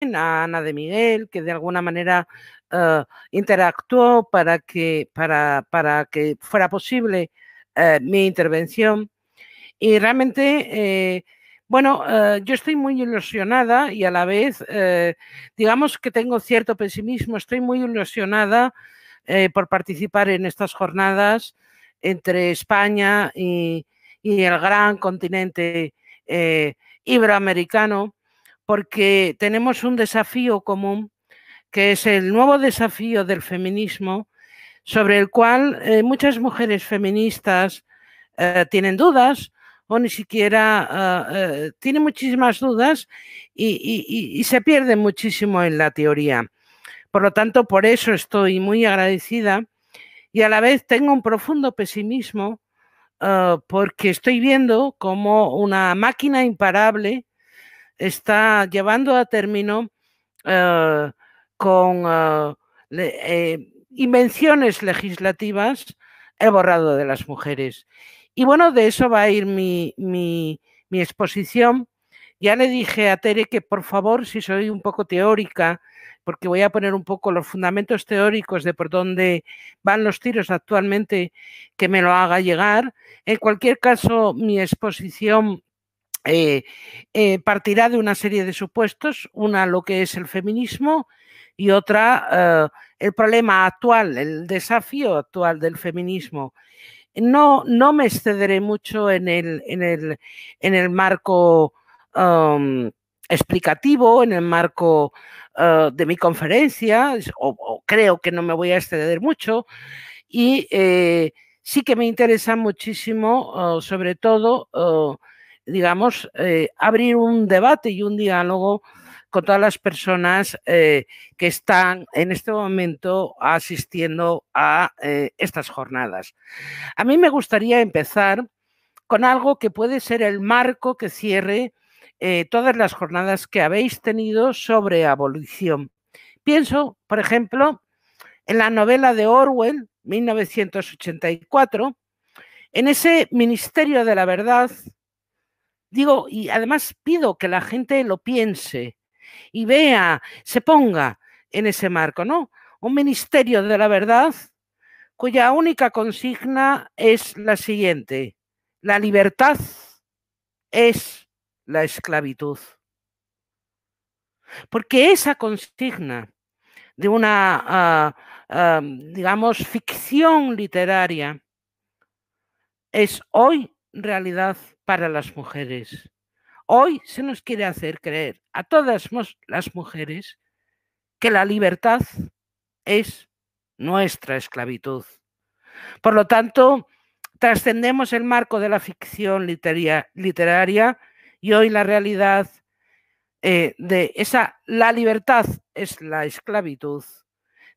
a Ana de Miguel, que de alguna manera interactuó para que fuera posible mi intervención. Y realmente, bueno, yo estoy muy ilusionada y a la vez, digamos que tengo cierto pesimismo, estoy muy ilusionada por participar en estas jornadas entre España y el gran continente iberoamericano, porque tenemos un desafío común, que es el nuevo desafío del feminismo, sobre el cual muchas mujeres feministas tienen dudas o ni siquiera tienen muchísimas dudas y se pierden muchísimo en la teoría. Por lo tanto, por eso estoy muy agradecida y a la vez tengo un profundo pesimismo porque estoy viendo como una máquina imparable está llevando a término eh, con invenciones legislativas el borrado de las mujeres. Y bueno, de eso va a ir mi exposición. Ya le dije a Tere que por favor, si soy un poco teórica, porque voy a poner un poco los fundamentos teóricos de por dónde van los tiros actualmente, que me lo haga llegar. En cualquier caso, mi exposición partirá de una serie de supuestos, una lo que es el feminismo y otra el problema actual, el desafío actual del feminismo. No me excederé mucho en el marco explicativo, en el marco de mi conferencia, o creo que no me voy a exceder mucho, y sí que me interesa muchísimo, sobre todo, digamos, abrir un debate y un diálogo con todas las personas que están en este momento asistiendo a estas jornadas. A mí me gustaría empezar con algo que puede ser el marco que cierre todas las jornadas que habéis tenido sobre abolición. Pienso, por ejemplo, en la novela de Orwell, 1984, en ese Ministerio de la Verdad, digo, y además pido que la gente lo piense y vea, se ponga en ese marco, ¿no? Un Ministerio de la Verdad cuya única consigna es la siguiente: la libertad es la esclavitud. Porque esa consigna de una, digamos, ficción literaria es hoy realidad para las mujeres. Hoy se nos quiere hacer creer a todas las mujeres que la libertad es nuestra esclavitud. Por lo tanto, trascendemos el marco de la ficción literaria y hoy la realidad de esa, la libertad es la esclavitud,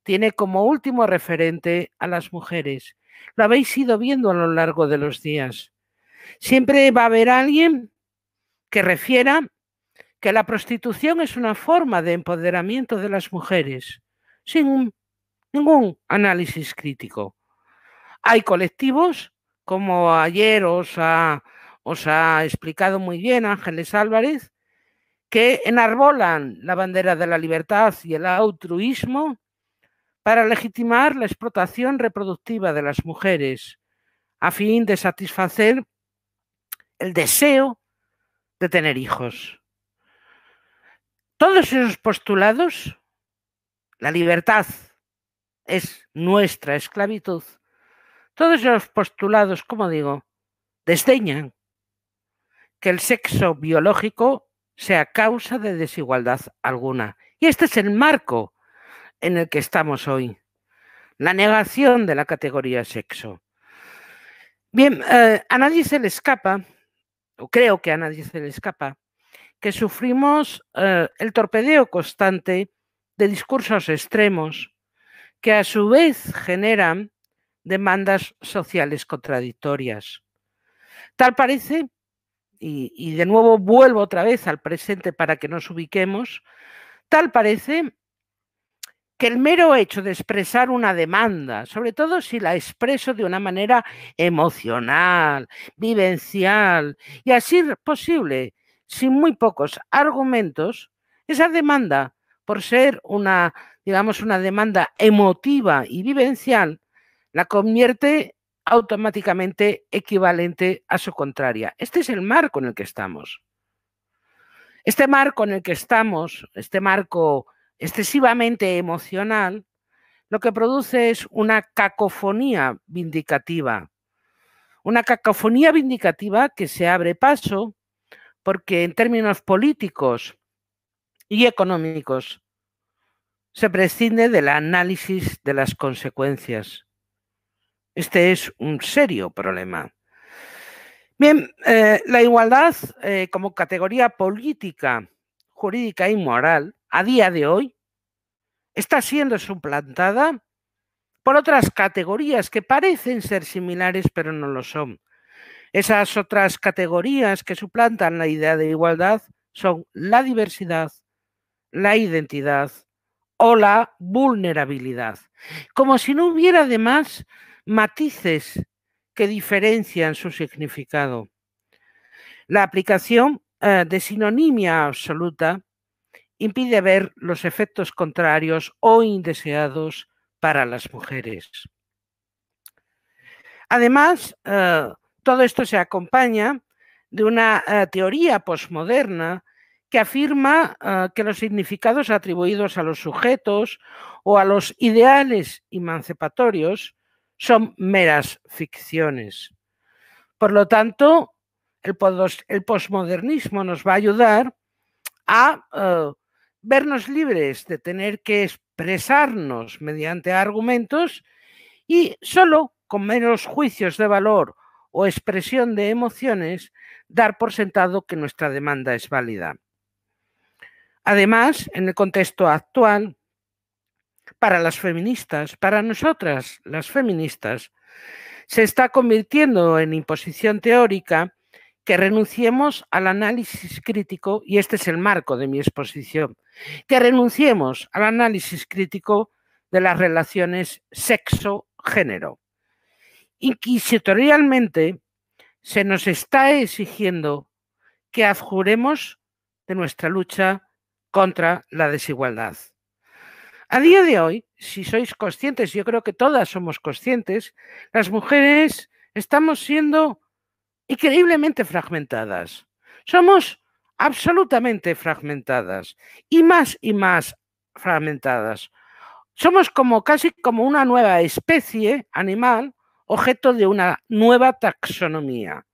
tiene como último referente a las mujeres. Lo habéis ido viendo a lo largo de los días. Siempre va a haber alguien que refiera que la prostitución es una forma de empoderamiento de las mujeres, sin ningún análisis crítico. Hay colectivos, como ayer os ha explicado muy bien Ángeles Álvarez, que enarbolan la bandera de la libertad y el altruismo para legitimar la explotación reproductiva de las mujeres, a fin de satisfacer el deseo de tener hijos. Todos esos postulados, la libertad es nuestra esclavitud, todos esos postulados, como digo, desdeñan que el sexo biológico sea causa de desigualdad alguna. Y este es el marco en el que estamos hoy, la negación de la categoría sexo. Bien, a nadie se le escapa, o creo que a nadie se le escapa, que sufrimos el torpedeo constante de discursos extremos que a su vez generan demandas sociales contradictorias. Tal parece, y de nuevo vuelvo otra vez al presente para que nos ubiquemos, tal parece que el mero hecho de expresar una demanda, sobre todo si la expreso de una manera emocional, vivencial y así posible, sin muy pocos argumentos, Esa demanda, por ser una, digamos, una demanda emotiva y vivencial, la convierte automáticamente equivalente a su contraria. Este es el marco en el que estamos. Este marco en el que estamos, este marco excesivamente emocional, lo que produce es una cacofonía vindicativa. Una cacofonía vindicativa que se abre paso porque en términos políticos y económicos se prescinde del análisis de las consecuencias. Este es un serio problema. Bien, la igualdad como categoría política, jurídica y moral a día de hoy está siendo suplantada por otras categorías que parecen ser similares pero no lo son. Esas otras categorías que suplantan la idea de igualdad son la diversidad, la identidad o la vulnerabilidad. Como si no hubiera además matices que diferencian su significado. La aplicación de sinonimia absoluta impide ver los efectos contrarios o indeseados para las mujeres. Además, todo esto se acompaña de una teoría posmoderna que afirma que los significados atribuidos a los sujetos o a los ideales emancipatorios son meras ficciones. Por lo tanto, el posmodernismo nos va a ayudar a vernos libres de tener que expresarnos mediante argumentos y solo con menos juicios de valor o expresión de emociones dar por sentado que nuestra demanda es válida. Además, en el contexto actual, para las feministas, para nosotras las feministas, se está convirtiendo en imposición teórica que renunciemos al análisis crítico, y este es el marco de mi exposición, que renunciemos al análisis crítico de las relaciones sexo-género. Inquisitorialmente se nos está exigiendo que adjuremos de nuestra lucha contra la desigualdad. A día de hoy, si sois conscientes, yo creo que todas somos conscientes, las mujeres estamos siendo increíblemente fragmentadas. Somos absolutamente fragmentadas y más fragmentadas. Somos casi como una nueva especie animal, objeto de una nueva taxonomía.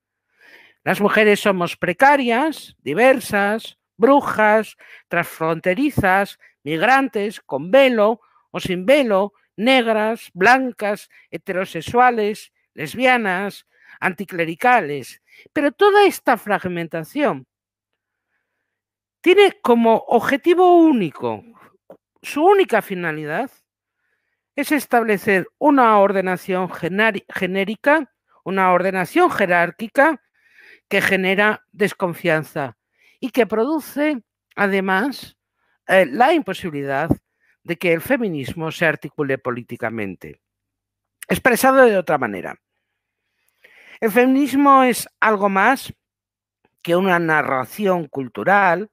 Las mujeres somos precarias, diversas, brujas, transfronterizas, migrantes, con velo o sin velo, negras, blancas, heterosexuales, lesbianas, anticlericales. Pero toda esta fragmentación tiene como objetivo único, su única finalidad es establecer una ordenación genérica, una ordenación jerárquica que genera desconfianza y que produce, además, la imposibilidad de que el feminismo se articule políticamente. Expresado de otra manera, el feminismo es algo más que una narración cultural,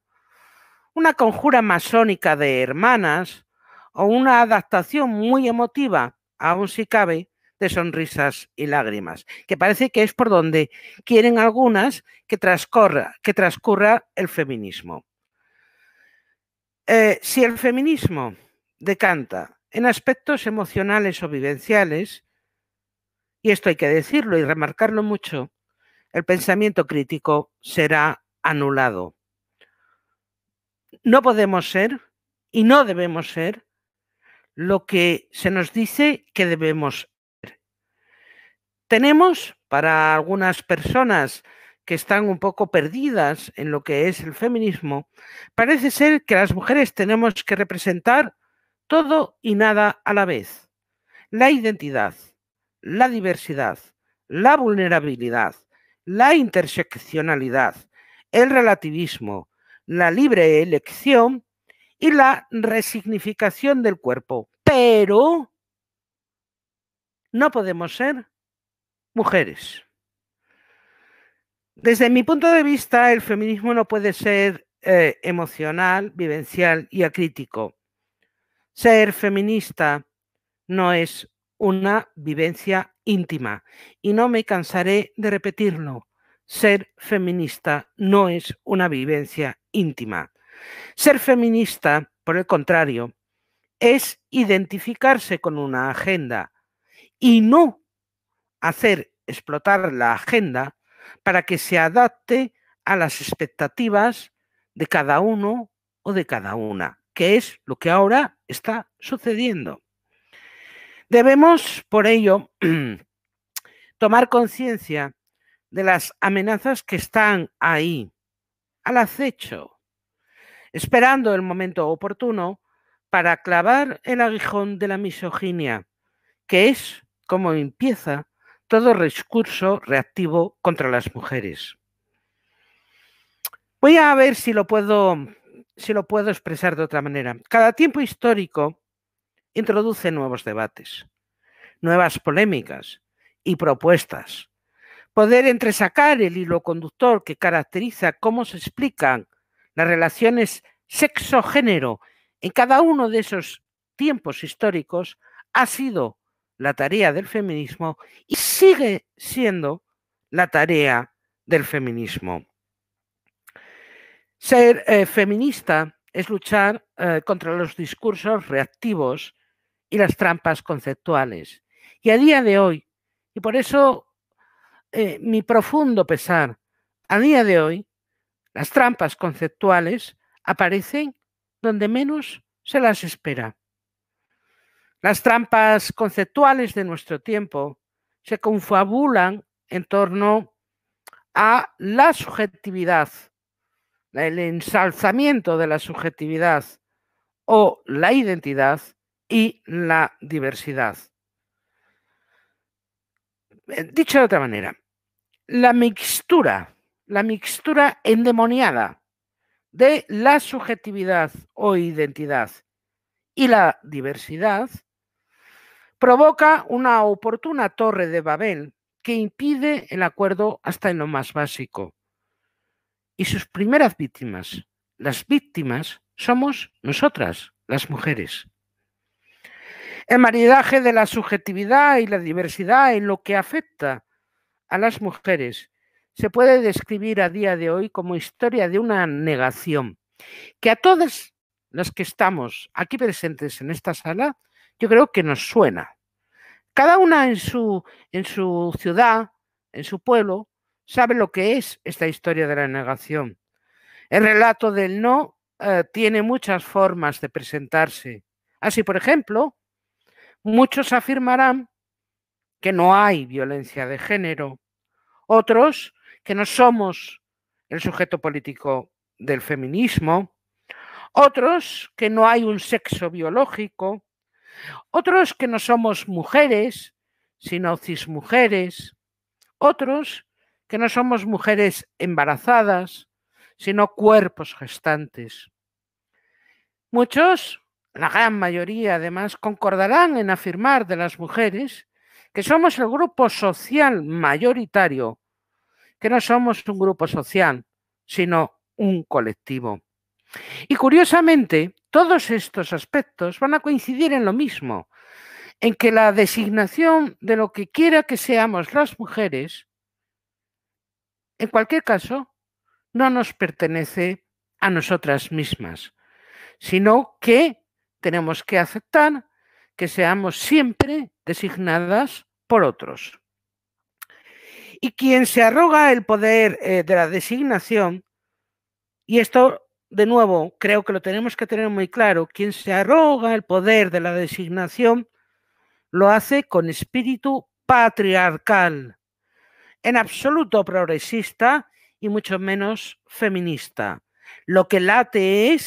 una conjura masónica de hermanas o una adaptación muy emotiva, aún si cabe, de sonrisas y lágrimas, que parece que es por donde quieren algunas que transcurra el feminismo. Si el feminismo decanta en aspectos emocionales o vivenciales, y esto hay que decirlo y remarcarlo mucho, el pensamiento crítico será anulado. No podemos ser y no debemos ser lo que se nos dice que debemos ser. Tenemos, para algunas personas que están un poco perdidas en lo que es el feminismo, parece ser que las mujeres tenemos que representar todo y nada a la vez. La identidad, la diversidad, la vulnerabilidad, la interseccionalidad, el relativismo, la libre elección y la resignificación del cuerpo. Pero no podemos ser mujeres. Desde mi punto de vista, el feminismo no puede ser emocional, vivencial y acrítico. Ser feminista no es una vivencia íntima y no me cansaré de repetirlo. Ser feminista no es una vivencia íntima. Ser feminista, por el contrario, es identificarse con una agenda y no hacer explotar la agenda para que se adapte a las expectativas de cada uno o de cada una, que es lo que ahora está sucediendo. Debemos, por ello, tomar conciencia de las amenazas que están ahí, al acecho, esperando el momento oportuno para clavar el aguijón de la misoginia, que es como empieza todo discurso reactivo contra las mujeres. Voy a ver si lo puedo expresar de otra manera. Cada tiempo histórico introduce nuevos debates, nuevas polémicas y propuestas. Poder entresacar el hilo conductor que caracteriza cómo se explican las relaciones sexo-género en cada uno de esos tiempos históricos ha sido la tarea del feminismo y sigue siendo la tarea del feminismo. Ser feminista es luchar contra los discursos reactivos y las trampas conceptuales. Y a día de hoy, y por eso mi profundo pesar, a día de hoy, las trampas conceptuales aparecen donde menos se las espera. Las trampas conceptuales de nuestro tiempo se confabulan en torno a la subjetividad, el ensalzamiento de la subjetividad o la identidad y la diversidad. Dicho de otra manera, la mixtura endemoniada de la subjetividad o identidad y la diversidad provoca una oportuna torre de Babel que impide el acuerdo hasta en lo más básico. Y sus primeras víctimas, las víctimas, somos nosotras, las mujeres. El maridaje de la subjetividad y la diversidad en lo que afecta a las mujeres se puede describir a día de hoy como historia de una negación que a todas las que estamos aquí presentes en esta sala, yo creo que nos suena. Cada una en su ciudad, en su pueblo, sabe lo que es esta historia de la negación. El relato del no tiene muchas formas de presentarse. Así, por ejemplo, muchos afirmarán que no hay violencia de género, otros que no somos el sujeto político del feminismo, otros que no hay un sexo biológico, otros que no somos mujeres, sino cismujeres, otros que no somos mujeres embarazadas, sino cuerpos gestantes. Muchos, la gran mayoría además, concordarán en afirmar de las mujeres que somos el grupo social mayoritario, que no somos un grupo social, sino un colectivo. Y curiosamente, todos estos aspectos van a coincidir en lo mismo, en que la designación de lo que quiera que seamos las mujeres, en cualquier caso, no nos pertenece a nosotras mismas, sino que tenemos que aceptar que seamos siempre designadas por otros. Y quien se arroga el poder de la designación, y esto de nuevo creo que lo tenemos que tener muy claro, quien se arroga el poder de la designación lo hace con espíritu patriarcal, en absoluto progresista y mucho menos feminista. Lo que late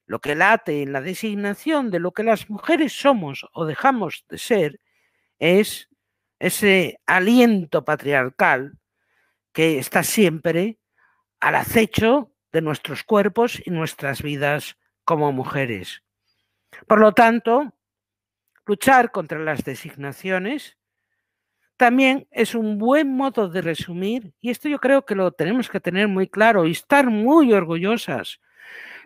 en la designación de lo que las mujeres somos o dejamos de ser es ese aliento patriarcal que está siempre al acecho de nuestros cuerpos y nuestras vidas como mujeres. Por lo tanto, luchar contra las designaciones también es un buen modo de resumir, y esto yo creo que lo tenemos que tener muy claro y estar muy orgullosas.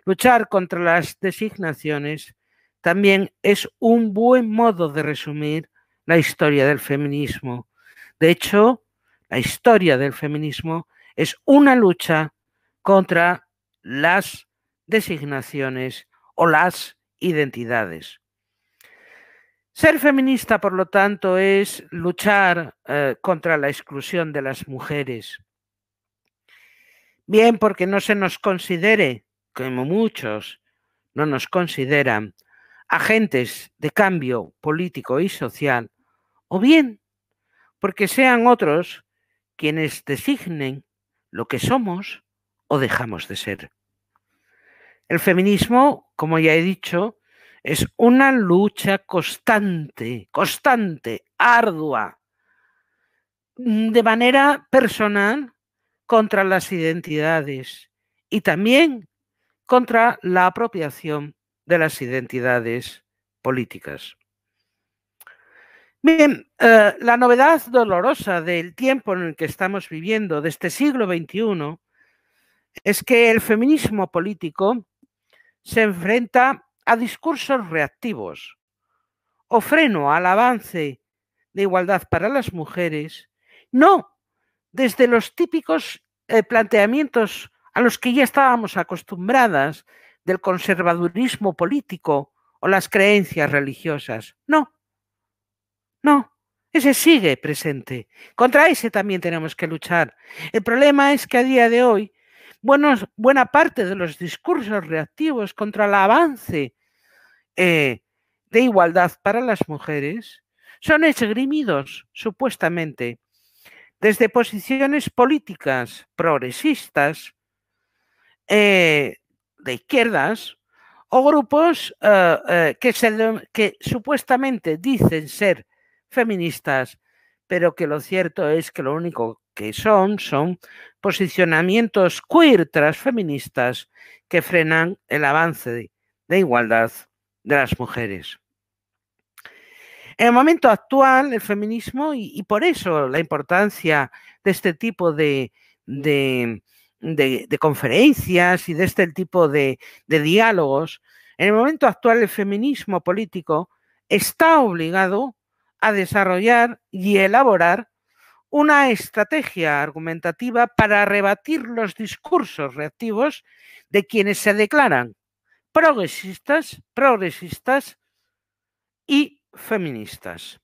Luchar contra las designaciones también es un buen modo de resumir la historia del feminismo. De hecho, la historia del feminismo es una lucha contra las designaciones o las identidades. Ser feminista, por lo tanto, es luchar contra la exclusión de las mujeres. Bien porque no se nos considere, como muchos no nos consideran, agentes de cambio político y social, o bien porque sean otros quienes designen lo que somos o dejamos de ser. El feminismo, como ya he dicho, es una lucha constante, ardua, de manera personal contra las identidades y también contra la apropiación de las identidades políticas. Bien, la novedad dolorosa del tiempo en el que estamos viviendo, de este siglo XXI, es que el feminismo político se enfrenta a discursos reactivos o freno al avance de igualdad para las mujeres, no desde los típicos planteamientos a los que ya estábamos acostumbradas del conservadurismo político o las creencias religiosas. No, no, ese sigue presente. Contra ese también tenemos que luchar. El problema es que a día de hoy, buena parte de los discursos reactivos contra el avance de igualdad para las mujeres son esgrimidos supuestamente desde posiciones políticas progresistas, de izquierdas, o grupos que supuestamente dicen ser feministas, pero que lo cierto es que lo único que son posicionamientos queer transfeministas que frenan el avance de igualdad de las mujeres. En el momento actual, el feminismo, y por eso la importancia de este tipo de conferencias y de este tipo de diálogos, en el momento actual el feminismo político está obligado a desarrollar y elaborar una estrategia argumentativa para rebatir los discursos reactivos de quienes se declaran progresistas y feministas,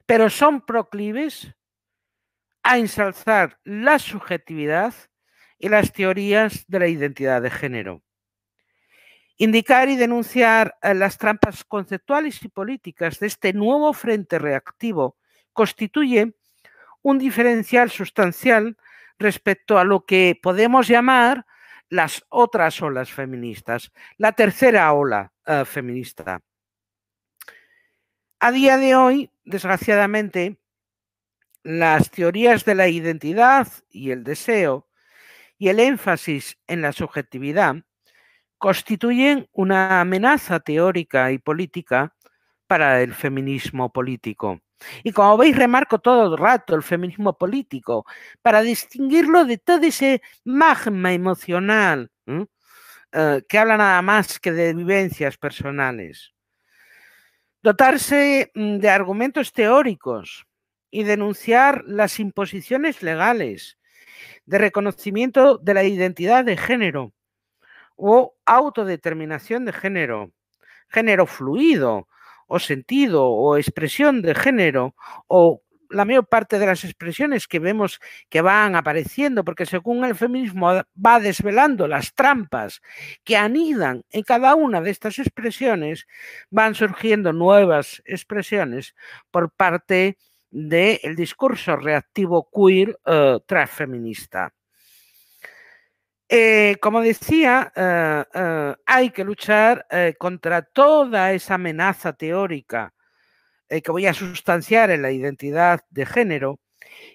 pero son proclives a ensalzar la subjetividad y las teorías de la identidad de género. Indicar y denunciar las trampas conceptuales y políticas de este nuevo frente reactivo constituye un diferencial sustancial respecto a lo que podemos llamar las otras olas feministas, la tercera ola feminista. A día de hoy, desgraciadamente, las teorías de la identidad y el deseo y el énfasis en la subjetividad constituyen una amenaza teórica y política para el feminismo político. Y como veis, remarco todo el rato el feminismo político para distinguirlo de todo ese magma emocional que habla nada más que de vivencias personales. Dotarse de argumentos teóricos y denunciar las imposiciones legales de reconocimiento de la identidad de género o autodeterminación de género, género fluido o sentido o expresión de género, o la mayor parte de las expresiones que vemos que van apareciendo, porque según el feminismo va desvelando las trampas que anidan en cada una de estas expresiones, van surgiendo nuevas expresiones por parte del discurso reactivo queer transfeminista. Como decía, hay que luchar contra toda esa amenaza teórica que voy a sustanciar en la identidad de género,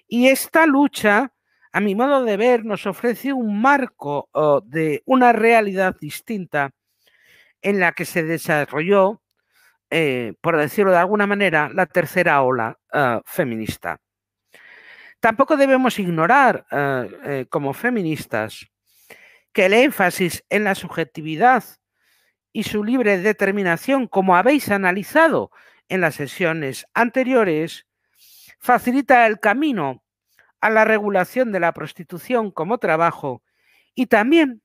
y esta lucha, a mi modo de ver, nos ofrece un marco de una realidad distinta en la que se desarrolló, por decirlo de alguna manera, la tercera ola feminista. Tampoco debemos ignorar, como feministas, que el énfasis en la subjetividad y su libre determinación, como habéis analizado en las sesiones anteriores, facilita el camino a la regulación de la prostitución como trabajo y también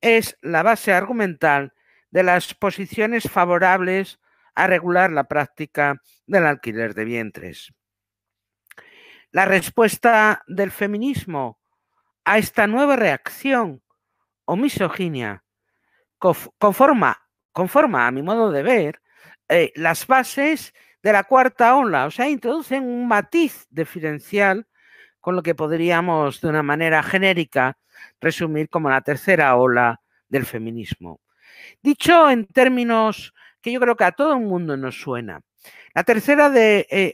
es la base argumental de las posiciones favorables a regular la práctica del alquiler de vientres. La respuesta del feminismo a esta nueva reacción o misoginia conforma, a mi modo de ver, las bases de la cuarta ola, o sea, introducen un matiz diferencial con lo que podríamos de una manera genérica resumir como la tercera ola del feminismo. Dicho en términos que yo creo que a todo el mundo nos suena, la tercera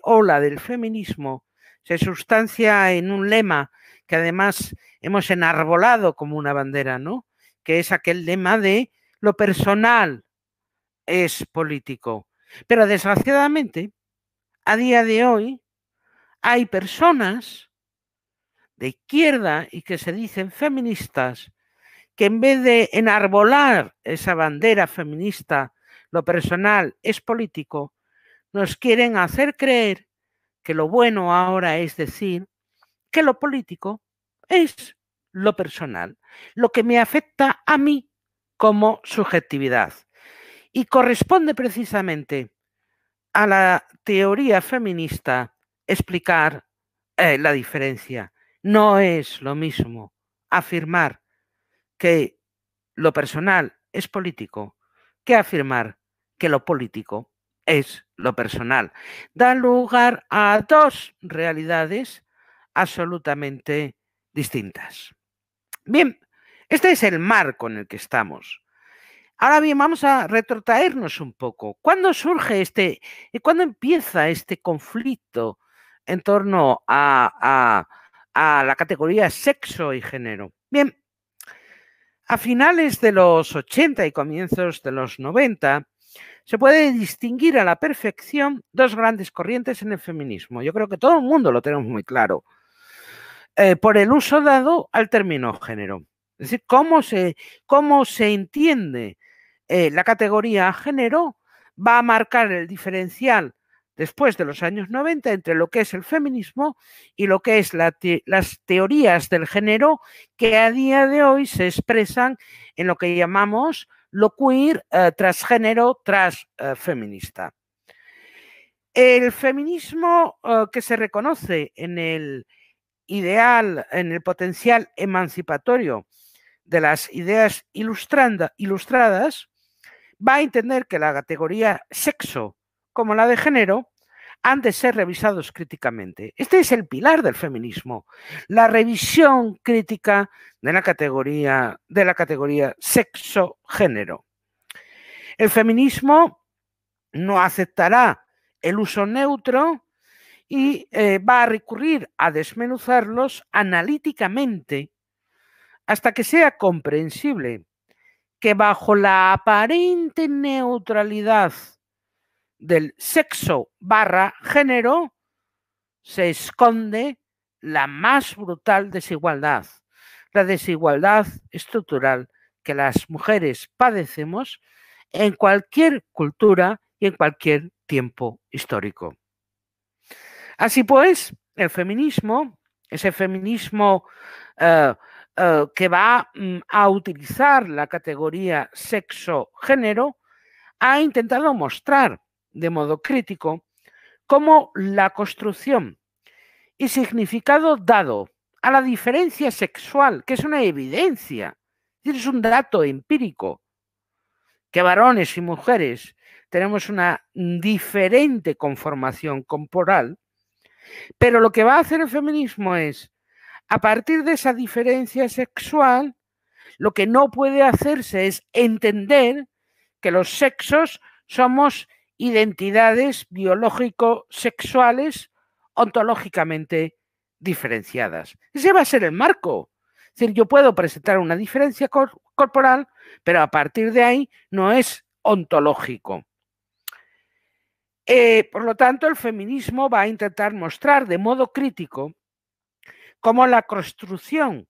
ola del feminismo se sustancia en un lema que además hemos enarbolado como una bandera, ¿no? Que es aquel lema de lo personal es político. Pero desgraciadamente, a día de hoy, hay personas de izquierda y que se dicen feministas que en vez de enarbolar esa bandera feminista, lo personal es político, nos quieren hacer creer que lo bueno ahora es decir que lo político es lo personal, lo que me afecta a mí como subjetividad. Y corresponde precisamente a la teoría feminista explicar la diferencia. No es lo mismo afirmar que lo personal es político que afirmar que lo político es lo personal. Da lugar a dos realidades absolutamente distintas. Bien, este es el marco en el que estamos. Ahora bien, vamos a retrotraernos un poco. ¿Cuándo surge cuándo empieza este conflicto en torno a la categoría sexo y género? Bien, a finales de los 80 y comienzos de los 90, se puede distinguir a la perfección dos grandes corrientes en el feminismo. Yo creo que todo el mundo lo tenemos muy claro. Por el uso dado al término género. Es decir, cómo se entiende la categoría género va a marcar el diferencial después de los años 90 entre lo que es el feminismo y lo que es las teorías del género que a día de hoy se expresan en lo que llamamos lo queer, transgénero, transfeminista. El feminismo que se reconoce en el ideal, en el potencial emancipatorio de las ideas ilustradas, va a entender que la categoría sexo como la de género han de ser revisados críticamente. Este es el pilar del feminismo, la revisión crítica de la categoría sexo-género. El feminismo no aceptará el uso neutro y va a recurrir a desmenuzarlos analíticamente hasta que sea comprensible que bajo la aparente neutralidad del sexo / género se esconde la más brutal desigualdad, la desigualdad estructural que las mujeres padecemos en cualquier cultura y en cualquier tiempo histórico. Así pues, el feminismo, ese feminismo que va a utilizar la categoría sexo-género, ha intentado mostrar de modo crítico cómo la construcción y significado dado a la diferencia sexual, que es una evidencia, es un dato empírico, que varones y mujeres tenemos una diferente conformación corporal, pero lo que va a hacer el feminismo es, a partir de esa diferencia sexual, lo que no puede hacerse es entender que los sexos somos identidades biológico-sexuales ontológicamente diferenciadas. Ese va a ser el marco. Es decir, yo puedo presentar una diferencia corporal, pero a partir de ahí no es ontológico. Por lo tanto, el feminismo va a intentar mostrar de modo crítico como la construcción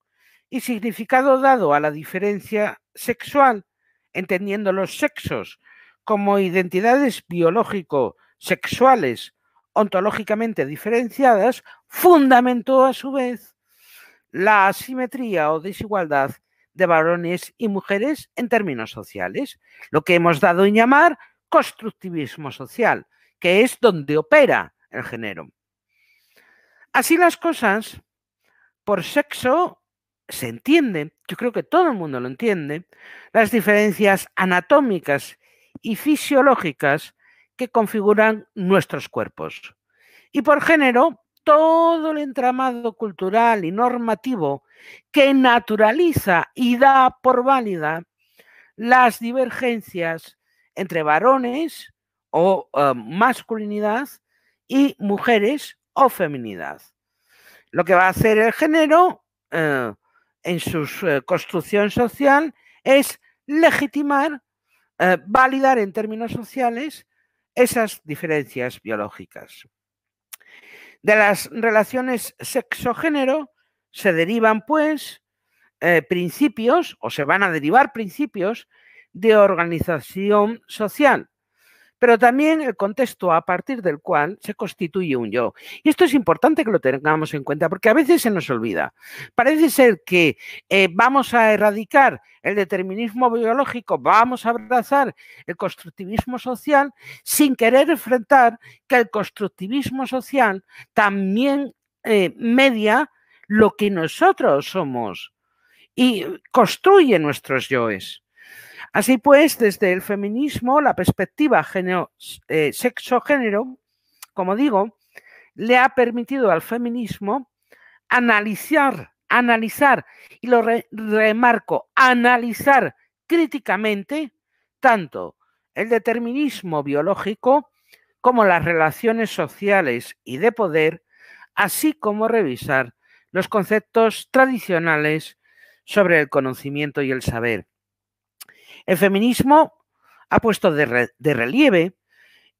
y significado dado a la diferencia sexual, entendiendo los sexos como identidades biológico-sexuales ontológicamente diferenciadas, fundamentó a su vez la asimetría o desigualdad de varones y mujeres en términos sociales, lo que hemos dado en llamar constructivismo social, que es donde opera el género. Así las cosas, por sexo se entiende, yo creo que todo el mundo lo entiende, las diferencias anatómicas y fisiológicas que configuran nuestros cuerpos. Y por género, todo el entramado cultural y normativo que naturaliza y da por válida las divergencias entre varones o masculinidad y mujeres o feminidad. Lo que va a hacer el género en su construcción social es legitimar, validar en términos sociales esas diferencias biológicas. De las relaciones sexo-género se derivan, pues, principios, o se van a derivar principios de organización social, pero también el contexto a partir del cual se constituye un yo. Y esto es importante que lo tengamos en cuenta porque a veces se nos olvida. Parece ser que vamos a erradicar el determinismo biológico, vamos a abrazar el constructivismo social sin querer enfrentar que el constructivismo social también media lo que nosotros somos y construye nuestros yoes. Así pues, desde el feminismo, la perspectiva sexo-género, como digo, le ha permitido al feminismo analizar, y lo remarco, analizar críticamente tanto el determinismo biológico como las relaciones sociales y de poder, así como revisar los conceptos tradicionales sobre el conocimiento y el saber. El feminismo ha puesto de relieve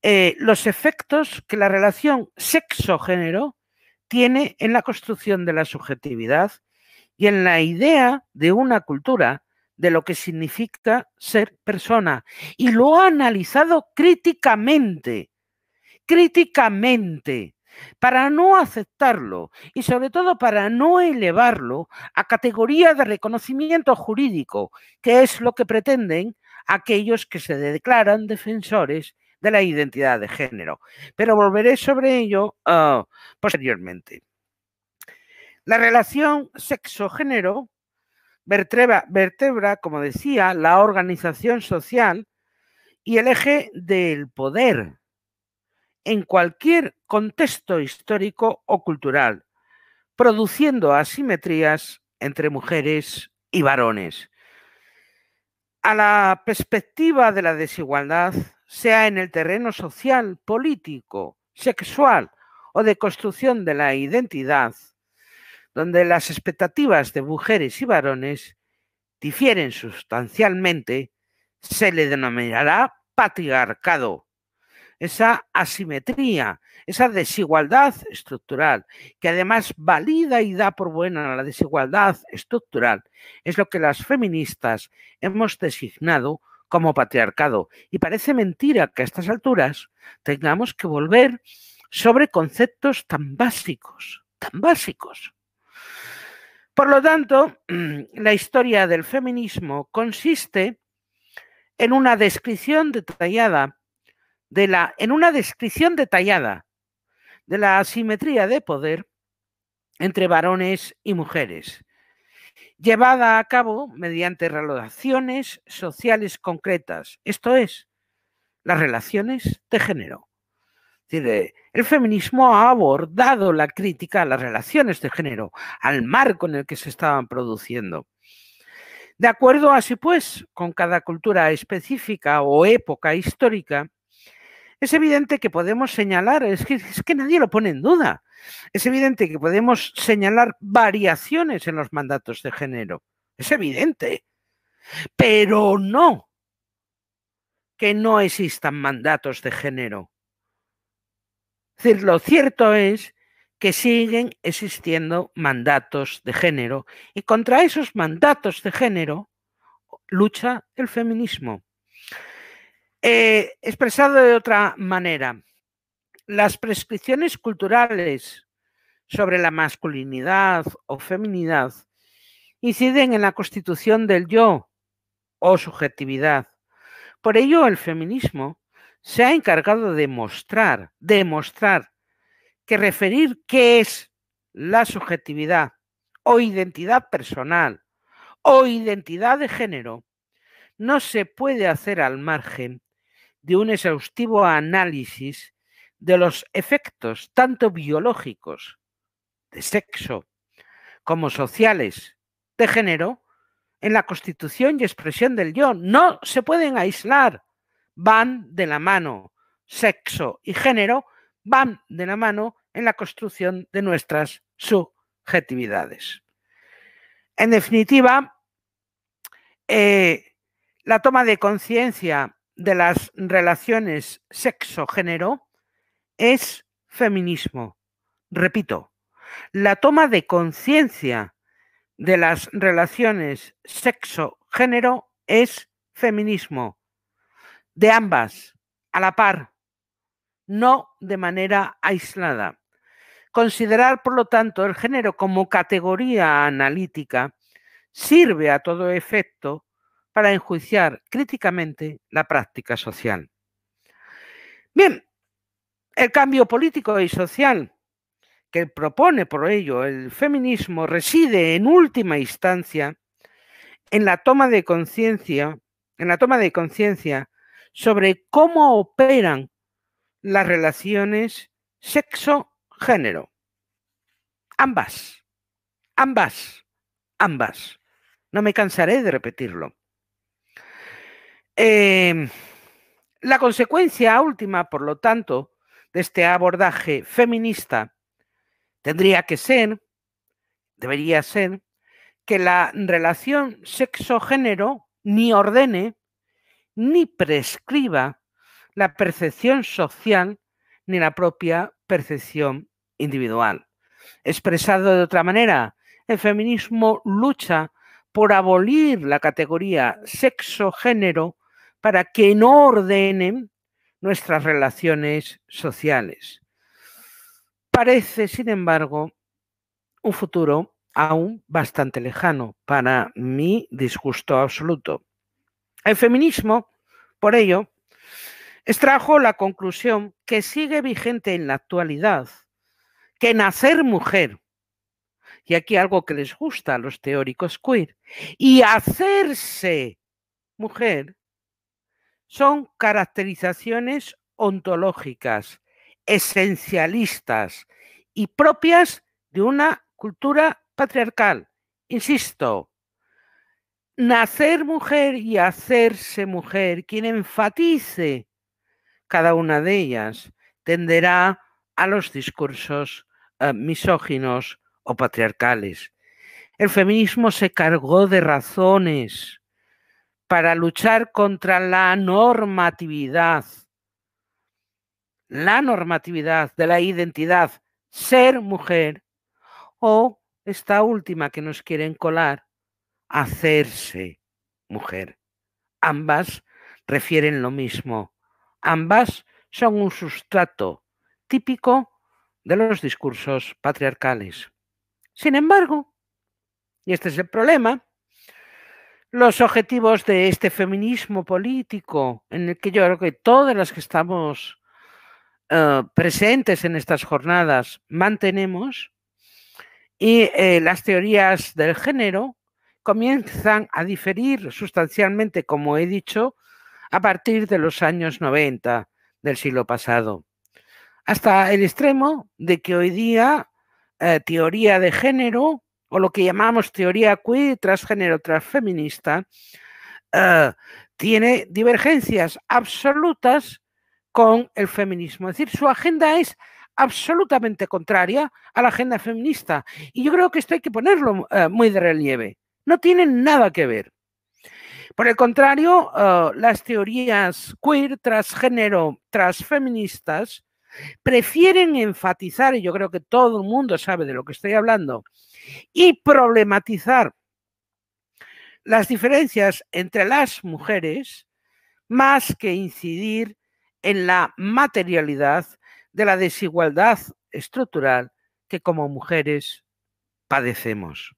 los efectos que la relación sexo-género tiene en la construcción de la subjetividad y en la idea de una cultura de lo que significa ser persona. Y lo ha analizado críticamente, para no aceptarlo y sobre todo para no elevarlo a categoría de reconocimiento jurídico, que es lo que pretenden aquellos que se declaran defensores de la identidad de género. Pero volveré sobre ello posteriormente. La relación sexo-género vertebra, como decía, la organización social y el eje del poder en cualquier contexto histórico o cultural, produciendo asimetrías entre mujeres y varones. A la perspectiva de la desigualdad, sea en el terreno social, político, sexual o de construcción de la identidad, donde las expectativas de mujeres y varones difieren sustancialmente, se le denominará patriarcado. Esa asimetría, esa desigualdad estructural, que además valida y da por buena la desigualdad estructural, es lo que las feministas hemos designado como patriarcado. Y parece mentira que a estas alturas tengamos que volver sobre conceptos tan básicos, tan básicos. Por lo tanto, la historia del feminismo consiste en una descripción detallada de la asimetría de poder entre varones y mujeres, llevada a cabo mediante relaciones sociales concretas, esto es, las relaciones de género. Es decir, el feminismo ha abordado la crítica a las relaciones de género, al marco en el que se estaban produciendo. De acuerdo, así pues, con cada cultura específica o época histórica, es evidente que podemos señalar, es que nadie lo pone en duda, es evidente que podemos señalar variaciones en los mandatos de género, es evidente, pero no que no existan mandatos de género. Es decir, lo cierto es que siguen existiendo mandatos de género y contra esos mandatos de género lucha el feminismo. Expresado de otra manera, las prescripciones culturales sobre la masculinidad o feminidad inciden en la constitución del yo o subjetividad. Por ello, el feminismo se ha encargado de demostrar que referir qué es la subjetividad o identidad personal o identidad de género no se puede hacer al margen de un exhaustivo análisis de los efectos tanto biológicos de sexo como sociales de género en la constitución y expresión del yo. No se pueden aislar, van de la mano. Sexo y género van de la mano en la construcción de nuestras subjetividades. En definitiva, la toma de conciencia de las relaciones sexo-género es feminismo. Repito, la toma de conciencia de las relaciones sexo-género es feminismo. De ambas, a la par, no de manera aislada. Considerar, por lo tanto, el género como categoría analítica sirve a todo efecto para enjuiciar críticamente la práctica social. Bien, el cambio político y social que propone por ello el feminismo reside en última instancia en la toma de conciencia sobre cómo operan las relaciones sexo-género. Ambas. No me cansaré de repetirlo. La consecuencia última, por lo tanto, de este abordaje feminista debería ser, que la relación sexo-género ni ordene ni prescriba la percepción social ni la propia percepción individual. Expresado de otra manera, el feminismo lucha por abolir la categoría sexo-género para que no ordenen nuestras relaciones sociales. Parece, sin embargo, un futuro aún bastante lejano para mi disgusto absoluto. El feminismo, por ello, extrajo la conclusión que sigue vigente en la actualidad, que nacer mujer, y aquí algo que les gusta a los teóricos queer, y hacerse mujer son caracterizaciones ontológicas, esencialistas y propias de una cultura patriarcal. Insisto, nacer mujer y hacerse mujer, quien enfatice cada una de ellas, tenderá a los discursos misóginos o patriarcales. El feminismo se cargó de razones para luchar contra la normatividad de la identidad ser mujer o esta última que nos quieren colar, hacerse mujer. Ambas refieren lo mismo. Ambas son un sustrato típico de los discursos patriarcales. Sin embargo, y este es el problema, los objetivos de este feminismo político, en el que yo creo que todas las que estamos presentes en estas jornadas mantenemos, y las teorías del género comienzan a diferir sustancialmente, como he dicho, a partir de los años 90 del siglo pasado, hasta el extremo de que hoy día teoría de género, o lo que llamamos teoría queer, transgénero, transfeminista, tiene divergencias absolutas con el feminismo. Es decir, su agenda es absolutamente contraria a la agenda feminista. Y yo creo que esto hay que ponerlo muy de relieve. No tienen nada que ver. Por el contrario, las teorías queer, transgénero, transfeministas prefieren enfatizar, y yo creo que todo el mundo sabe de lo que estoy hablando, y problematizar las diferencias entre las mujeres más que incidir en la materialidad de la desigualdad estructural que como mujeres padecemos.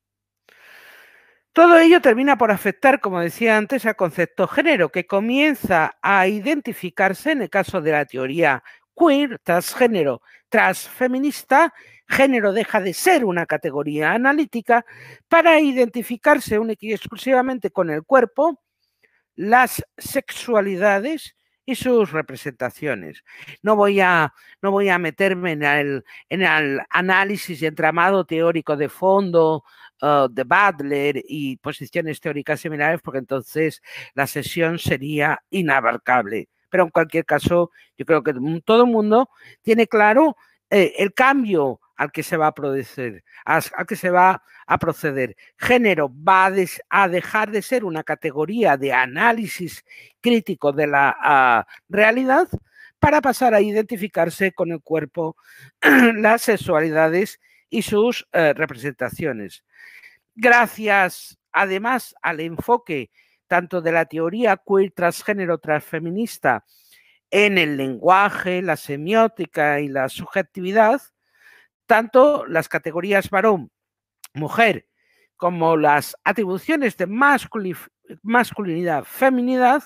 Todo ello termina por afectar, como decía antes, al concepto género, que comienza a identificarse en el caso de la teoría queer, transgénero, transfeminista. Género deja de ser una categoría analítica para identificarse única y exclusivamente con el cuerpo, las sexualidades y sus representaciones. No voy a meterme en el análisis y entramado teórico de fondo de Butler y posiciones teóricas similares, porque entonces la sesión sería inabarcable. Pero en cualquier caso, yo creo que todo el mundo tiene claro el cambio al que se va a proceder, al que se va a proceder. Género va a dejar de ser una categoría de análisis crítico de la realidad para pasar a identificarse con el cuerpo, las sexualidades y sus representaciones. Gracias, además, al enfoque tanto de la teoría queer, transgénero, transfeminista en el lenguaje, la semiótica y la subjetividad, tanto las categorías varón, mujer, como las atribuciones de masculinidad, feminidad,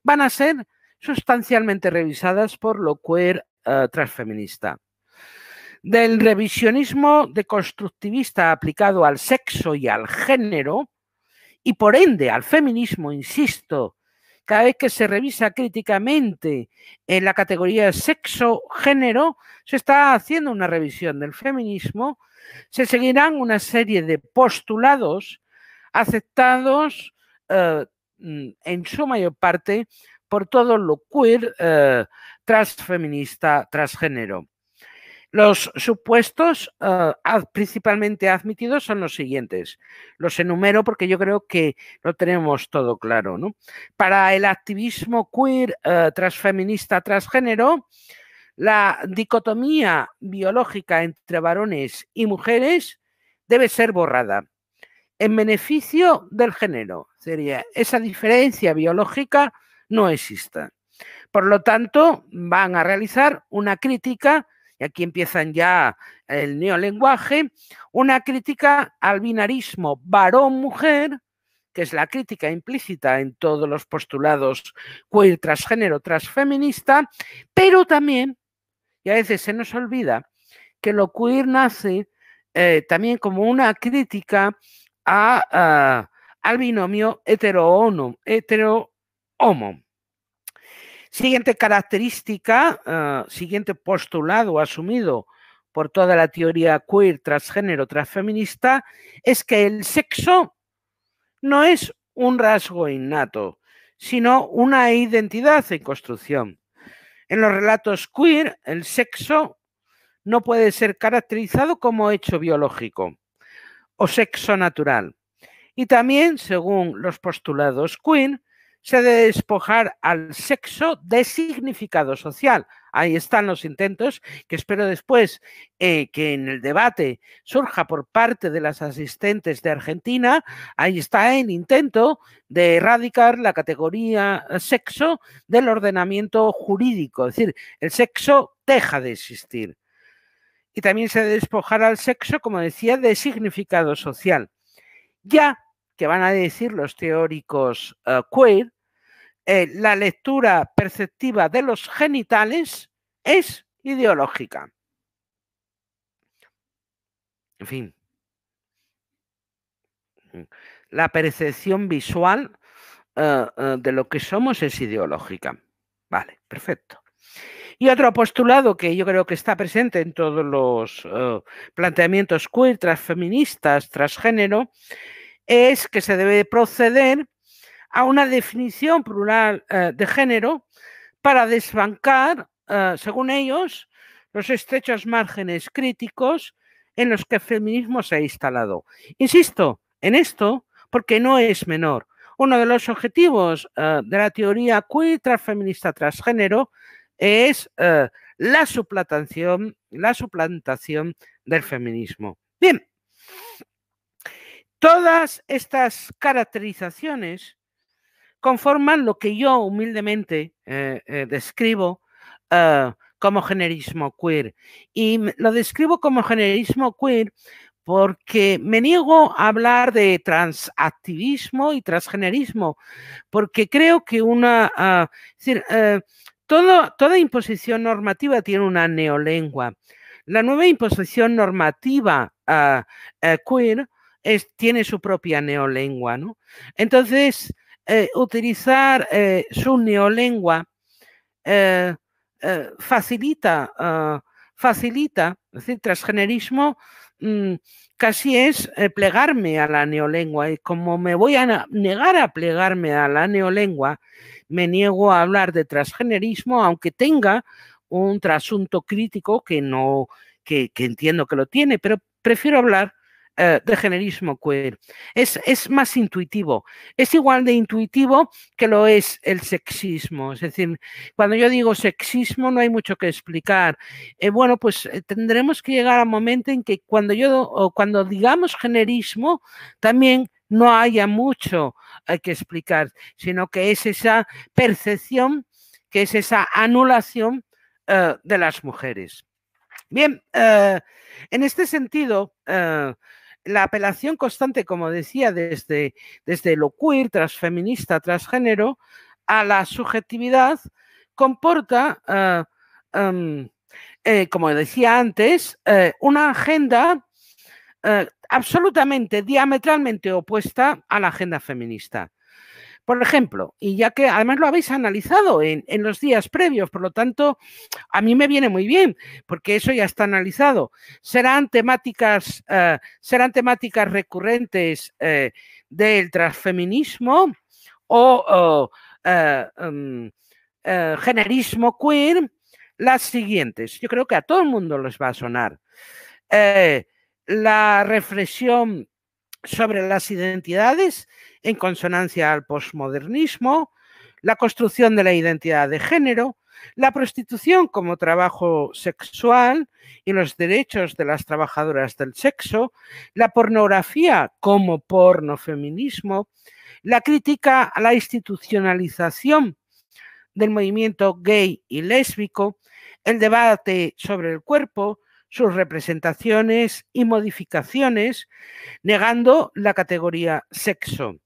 van a ser sustancialmente revisadas por lo queer transfeminista. Del revisionismo deconstructivista aplicado al sexo y al género, y por ende al feminismo, insisto, cada vez que se revisa críticamente en la categoría sexo-género, se está haciendo una revisión del feminismo, se seguirán una serie de postulados aceptados en su mayor parte por todo lo queer, transfeminista, transgénero. Los supuestos principalmente admitidos son los siguientes. Los enumero porque yo creo que lo tenemos todo claro, ¿no? Para el activismo queer, transfeminista, transgénero, la dicotomía biológica entre varones y mujeres debe ser borrada en beneficio del género. Sería esa diferencia biológica no exista. Por lo tanto, van a realizar una crítica, y aquí empiezan ya el neolenguaje, una crítica al binarismo varón-mujer, que es la crítica implícita en todos los postulados queer, transgénero, transfeminista, pero también, y a veces se nos olvida, que lo queer nace también como una crítica al binomio hetero-homo. Siguiente característica, siguiente postulado asumido por toda la teoría queer, transgénero, transfeminista, es que el sexo no es un rasgo innato, sino una identidad en construcción. En los relatos queer, el sexo no puede ser caracterizado como hecho biológico o sexo natural. Y también, según los postulados queer, se debe despojar al sexo de significado social. Ahí están los intentos que espero después que en el debate surja por parte de las asistentes de Argentina. Ahí está el intento de erradicar la categoría sexo del ordenamiento jurídico. Es decir, el sexo deja de existir. Y también se debe despojar al sexo, como decía, de significado social. Ya que van a decir los teóricos queer, la lectura perceptiva de los genitales es ideológica. En fin, la percepción visual de lo que somos es ideológica. Vale, perfecto. Y otro postulado que yo creo que está presente en todos los planteamientos queer, transfeministas, transgénero, es que se debe proceder a una definición plural de género para desbancar, según ellos, los estrechos márgenes críticos en los que el feminismo se ha instalado. Insisto en esto porque no es menor. Uno de los objetivos de la teoría queer, transfeminista, transgénero es la suplantación del feminismo. Bien, todas estas caracterizaciones conforman lo que yo humildemente describo como generismo queer. Y lo describo como generismo queer porque me niego a hablar de transactivismo y transgenerismo, porque creo que toda imposición normativa tiene una neolengua. La nueva imposición normativa queer tiene su propia neolengua, ¿no? Entonces, utilizar su neolengua facilita, es decir, transgenerismo casi es plegarme a la neolengua, y como me voy a negar a plegarme a la neolengua, me niego a hablar de transgenerismo, aunque tenga un trasunto crítico que entiendo que lo tiene, pero prefiero hablar de generismo queer. Es más intuitivo, es igual de intuitivo que lo es el sexismo. Es decir, cuando yo digo sexismo no hay mucho que explicar. Bueno, pues tendremos que llegar a un momento en que cuando digamos generismo también no haya mucho que explicar, sino que es esa percepción, que es esa anulación de las mujeres. Bien, en este sentido, la apelación constante, como decía, desde lo queer, transfeminista, transgénero, a la subjetividad comporta, como decía antes, una agenda absolutamente, diametralmente opuesta a la agenda feminista. Por ejemplo, y ya que además lo habéis analizado en los días previos, por lo tanto, a mí me viene muy bien, porque eso ya está analizado. Serán temáticas recurrentes del transfeminismo o generismo queer, las siguientes. Yo creo que a todo el mundo les va a sonar. La reflexión sobre las identidades en consonancia al posmodernismo, la construcción de la identidad de género, la prostitución como trabajo sexual y los derechos de las trabajadoras del sexo, la pornografía como pornofeminismo, la crítica a la institucionalización del movimiento gay y lésbico, el debate sobre el cuerpo, sus representaciones y modificaciones, negando la categoría sexo.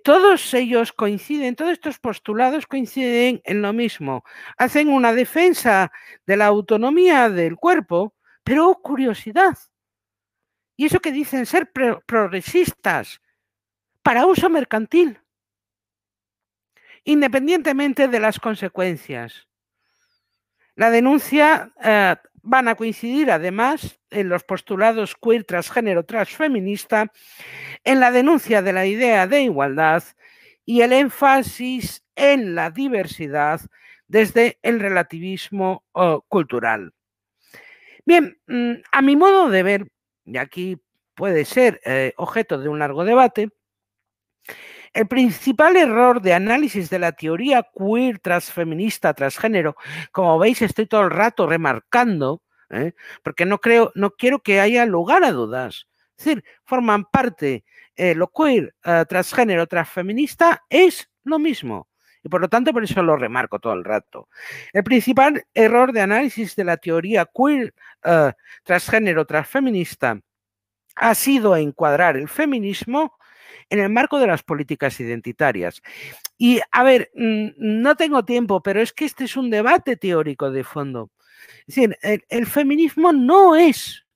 Todos ellos coinciden, todos estos postulados coinciden en lo mismo. Hacen una defensa de la autonomía del cuerpo, pero curiosidad. Y eso que dicen ser progresistas para uso mercantil, independientemente de las consecuencias. La denuncia van a coincidir además en los postulados queer, transgénero, transfeminista, en la denuncia de la idea de igualdad y el énfasis en la diversidad desde el relativismo cultural. Bien, a mi modo de ver, y aquí puede ser objeto de un largo debate, el principal error de análisis de la teoría queer, transfeminista, transgénero, como veis estoy todo el rato remarcando, porque no quiero que haya lugar a dudas. Es decir, forman parte, lo queer, transgénero, transfeminista es lo mismo. Y por lo tanto, por eso lo remarco todo el rato. El principal error de análisis de la teoría queer, transgénero, transfeminista ha sido encuadrar el feminismo en el marco de las políticas identitarias. Y, a ver, no tengo tiempo, pero es que este es un debate teórico de fondo. Es decir, el feminismo no es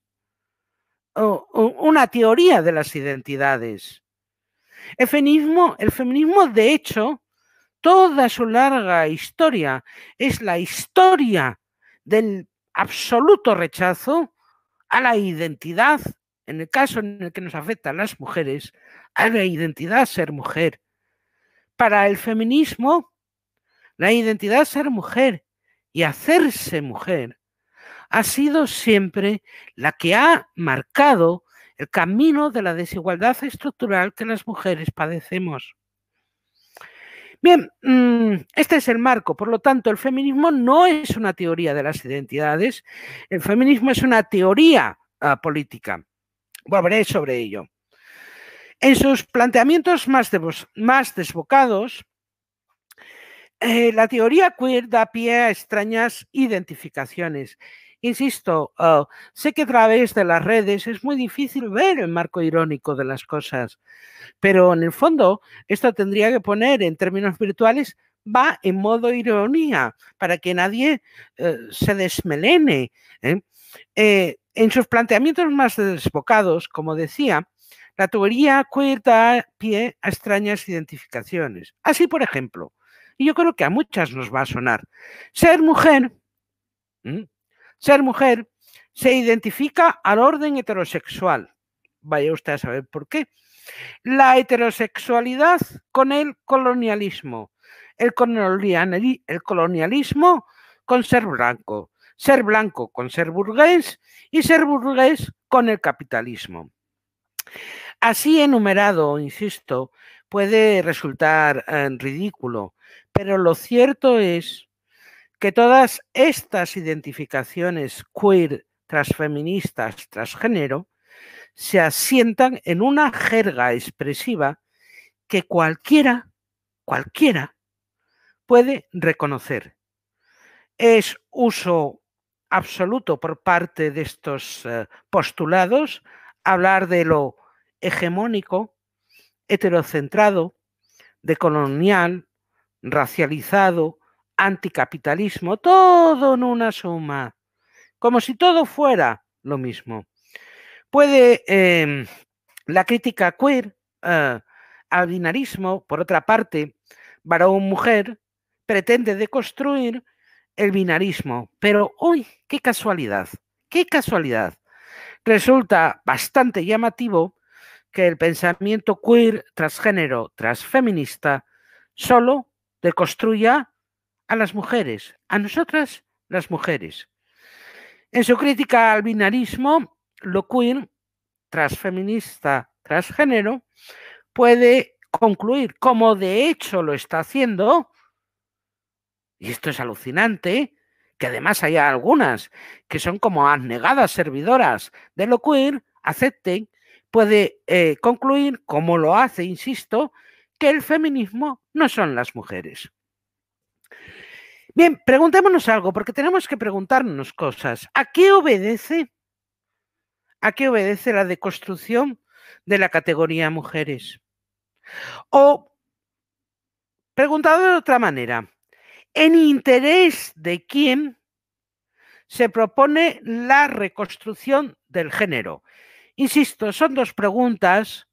una teoría de las identidades. El feminismo, de hecho, toda su larga historia es la historia del absoluto rechazo a la identidad, en el caso en el que nos afectan las mujeres, a la identidad ser mujer. Para el feminismo, la identidad ser mujer y hacerse mujer ha sido siempre la que ha marcado el camino de la desigualdad estructural que las mujeres padecemos. Bien, este es el marco. Por lo tanto, el feminismo no es una teoría de las identidades, el feminismo es una teoría política. Volveré sobre ello. En sus planteamientos más desbocados, la teoría queer da pie a extrañas identificaciones. Insisto, sé que a través de las redes es muy difícil ver el marco irónico de las cosas, pero en el fondo esto tendría que poner en términos virtuales, va en modo ironía, para que nadie se desmelene. En sus planteamientos más desbocados, como decía, la teoría queer da pie a extrañas identificaciones. Así, por ejemplo, y yo creo que a muchas nos va a sonar, ser mujer, ser mujer se identifica al orden heterosexual. Vaya usted a saber por qué. La heterosexualidad con el colonialismo. El colonialismo con ser blanco con ser burgués y ser burgués con el capitalismo. Así enumerado, insisto, puede resultar ridículo, pero lo cierto es que todas estas identificaciones queer, transfeministas, transgénero, se asientan en una jerga expresiva que cualquiera puede reconocer. Es uso absoluto por parte de estos postulados hablar de lo hegemónico, heterocentrado, decolonial, racializado, anticapitalismo, todo en una suma, como si todo fuera lo mismo. Puede la crítica queer al binarismo, por otra parte, varón-mujer, pretende deconstruir el binarismo, pero ¡uy! ¡Qué casualidad! ¡Qué casualidad! Resulta bastante llamativo que el pensamiento queer, transgénero, transfeminista, solo deconstruya a las mujeres, a nosotras las mujeres. En su crítica al binarismo, lo queer, transfeminista, transgénero, puede concluir, como de hecho lo está haciendo, y esto es alucinante, que además haya algunas que son como abnegadas servidoras de lo queer, acepten, puede concluir, como lo hace, insisto, que el feminismo no son las mujeres. Bien, preguntémonos algo, porque tenemos que preguntarnos cosas. ¿A qué obedece la deconstrucción de la categoría mujeres? O, preguntado de otra manera, ¿en interés de quién se propone la reconstrucción del género? Insisto, son dos preguntas,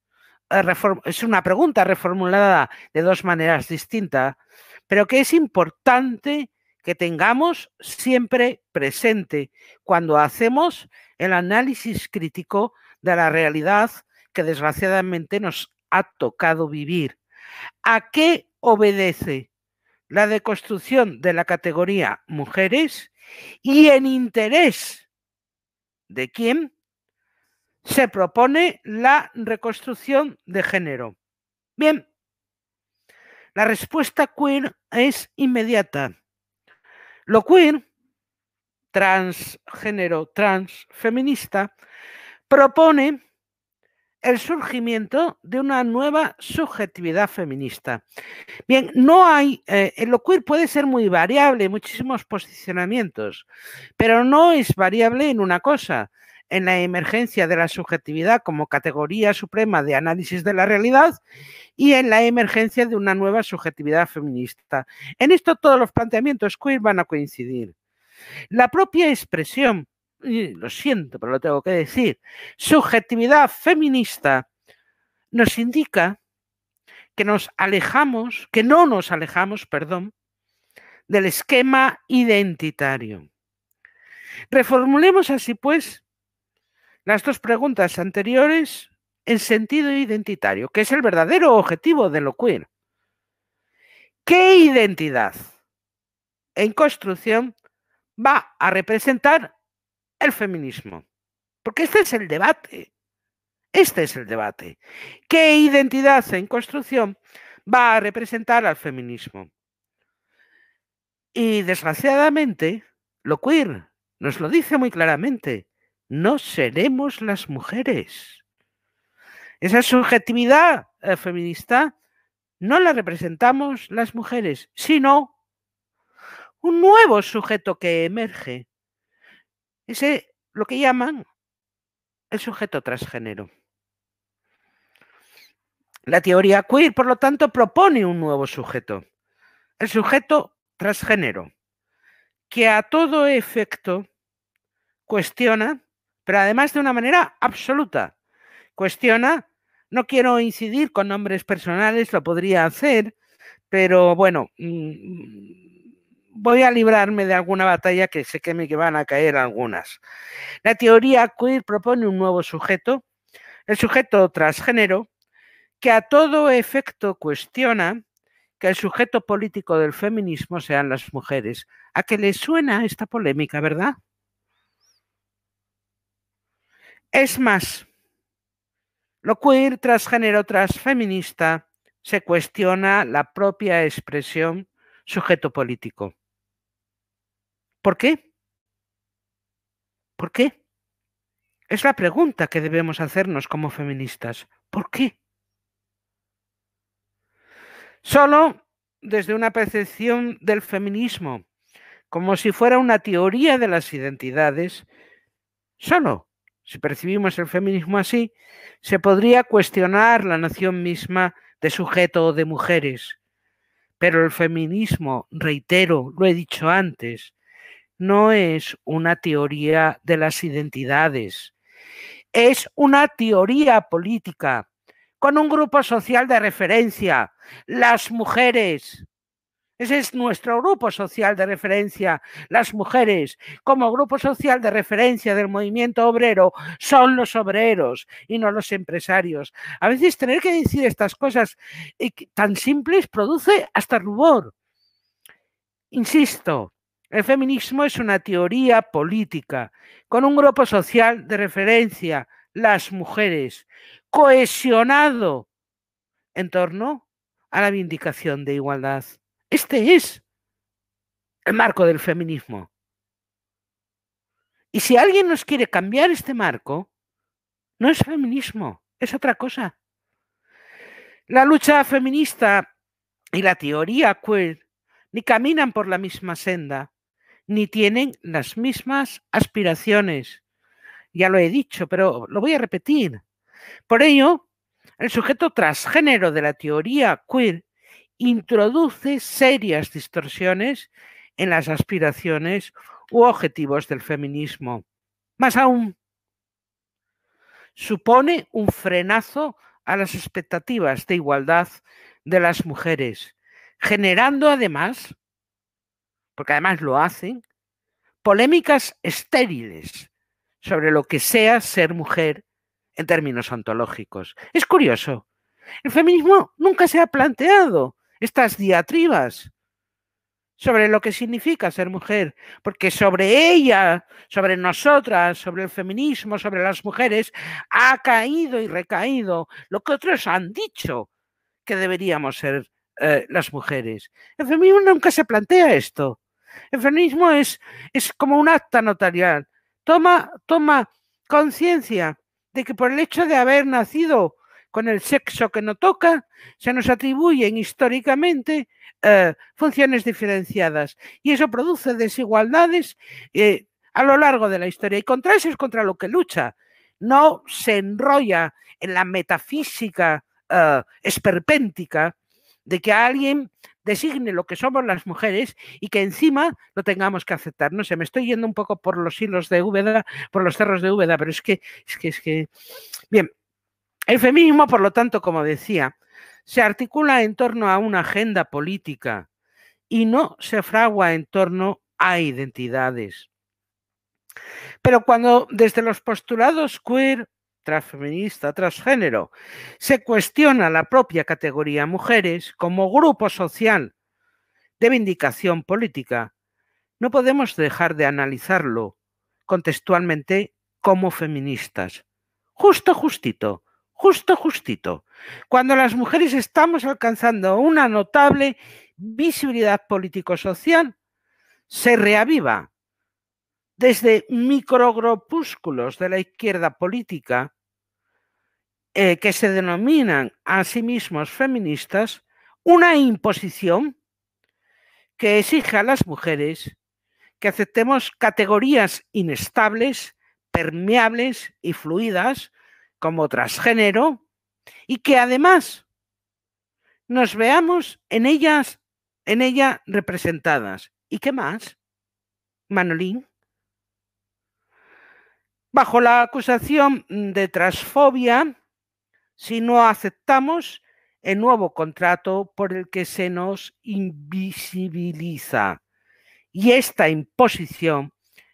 es una pregunta reformulada de dos maneras distintas, pero que es importante que tengamos siempre presente cuando hacemos el análisis crítico de la realidad que desgraciadamente nos ha tocado vivir. ¿A qué obedece la deconstrucción de la categoría mujeres y en interés de quién se propone la reconstrucción de género? Bien, la respuesta queer es inmediata. Lo queer, transgénero, transfeminista, propone el surgimiento de una nueva subjetividad feminista. Bien, no hay, lo queer puede ser muy variable, muchísimos posicionamientos, pero no es variable en una cosa, en la emergencia de la subjetividad como categoría suprema de análisis de la realidad y en la emergencia de una nueva subjetividad feminista. En esto todos los planteamientos queer van a coincidir. La propia expresión, y lo siento, pero lo tengo que decir, subjetividad feminista nos indica que no nos alejamos, perdón, del esquema identitario. Reformulemos así, pues, las dos preguntas anteriores en sentido identitario, que es el verdadero objetivo de lo queer. ¿Qué identidad en construcción va a representar el feminismo? Porque este es el debate. Este es el debate. ¿Qué identidad en construcción va a representar al feminismo. Y desgraciadamente, lo queer nos lo dice muy claramente, no seremos las mujeres. Esa subjetividad feminista no la representamos las mujeres, sino un nuevo sujeto que emerge. Ese, lo que llaman el sujeto transgénero. La teoría queer, por lo tanto, propone un nuevo sujeto, el sujeto transgénero, que a todo efecto cuestiona, pero además de una manera absoluta, cuestiona, no quiero incidir con nombres personales, lo podría hacer, pero bueno, voy a librarme de alguna batalla que sé que me van a caer algunas. La teoría queer propone un nuevo sujeto, el sujeto transgénero, que a todo efecto cuestiona que el sujeto político del feminismo sean las mujeres. ¿A qué les suena esta polémica, verdad? Es más, lo queer, transgénero, transfeminista se cuestiona la propia expresión sujeto político. ¿Por qué? ¿Por qué? Es la pregunta que debemos hacernos como feministas. ¿Por qué? Solo desde una percepción del feminismo, como si fuera una teoría de las identidades, solo si percibimos el feminismo así, se podría cuestionar la noción misma de sujeto o de mujeres. Pero el feminismo, reitero, lo he dicho antes, no es una teoría de las identidades, es una teoría política con un grupo social de referencia, las mujeres. Ese es nuestro grupo social de referencia. Las mujeres, como grupo social de referencia del movimiento obrero, son los obreros y no los empresarios. A veces tener que decir estas cosas tan simples produce hasta rubor. Insisto, el feminismo es una teoría política con un grupo social de referencia, las mujeres, cohesionado en torno a la vindicación de igualdad. Este es el marco del feminismo. Y si alguien nos quiere cambiar este marco, no es feminismo, es otra cosa. La lucha feminista y la teoría queer ni caminan por la misma senda, ni tienen las mismas aspiraciones. Ya lo he dicho, pero lo voy a repetir. Por ello, el sujeto transgénero de la teoría queer introduce serias distorsiones en las aspiraciones u objetivos del feminismo. Más aún, supone un frenazo a las expectativas de igualdad de las mujeres, generando además, porque además lo hacen, polémicas estériles sobre lo que sea ser mujer en términos ontológicos. Es curioso, el feminismo nunca se ha planteado estas diatribas sobre lo que significa ser mujer, porque sobre ella, sobre nosotras, sobre el feminismo, sobre las mujeres, ha caído y recaído lo que otros han dicho que deberíamos ser las mujeres. El feminismo nunca se plantea esto. El feminismo es como un acta notarial. Toma conciencia de que por el hecho de haber nacido con el sexo que no toca, se nos atribuyen históricamente funciones diferenciadas y eso produce desigualdades a lo largo de la historia y contra eso es contra lo que lucha. No se enrolla en la metafísica esperpéntica de que alguien designe lo que somos las mujeres y que encima lo tengamos que aceptar. No sé, me estoy yendo un poco por los hilos de Úbeda, por los cerros de Úbeda, pero es que... Bien, el feminismo, por lo tanto, como decía, se articula en torno a una agenda política y no se fragua en torno a identidades. Pero cuando desde los postulados queer, transfeminista, transgénero, se cuestiona la propia categoría mujeres como grupo social de vindicación política, no podemos dejar de analizarlo contextualmente como feministas. Justito, justito, cuando las mujeres estamos alcanzando una notable visibilidad político-social, se reaviva desde microgrupúsculos de la izquierda política que se denominan a sí mismos feministas, una imposición que exige a las mujeres que aceptemos categorías inestables, permeables y fluidas como transgénero y que además nos veamos en ella representadas. ¿Y qué más, Manolín? Bajo la acusación de transfobia, si no aceptamos el nuevo contrato por el que se nos invisibiliza. Y esta imposición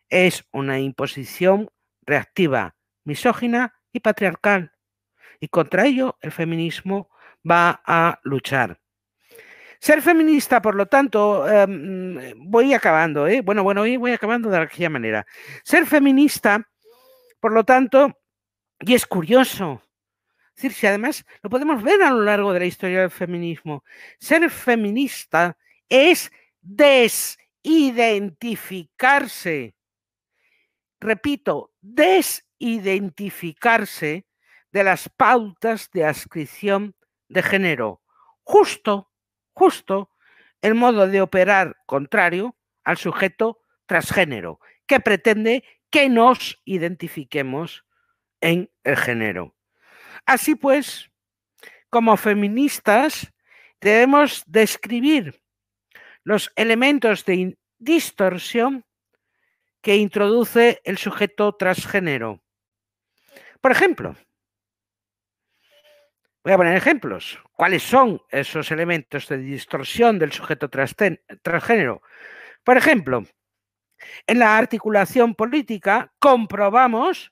es una imposición reactiva, misógina y patriarcal. Y contra ello el feminismo va a luchar. Ser feminista, por lo tanto, voy acabando, voy acabando de aquella manera. Ser feminista, por lo tanto, y es curioso, es decir, si además lo podemos ver a lo largo de la historia del feminismo, ser feminista es desidentificarse, repito, desidentificarse de las pautas de adscripción de género, justo el modo de operar contrario al sujeto transgénero, que pretende que nos identifiquemos en el género. Así pues, como feministas, debemos describir los elementos de distorsión que introduce el sujeto transgénero. Por ejemplo, voy a poner ejemplos. ¿Cuáles son esos elementos de distorsión del sujeto transgénero? Por ejemplo, en la articulación política comprobamos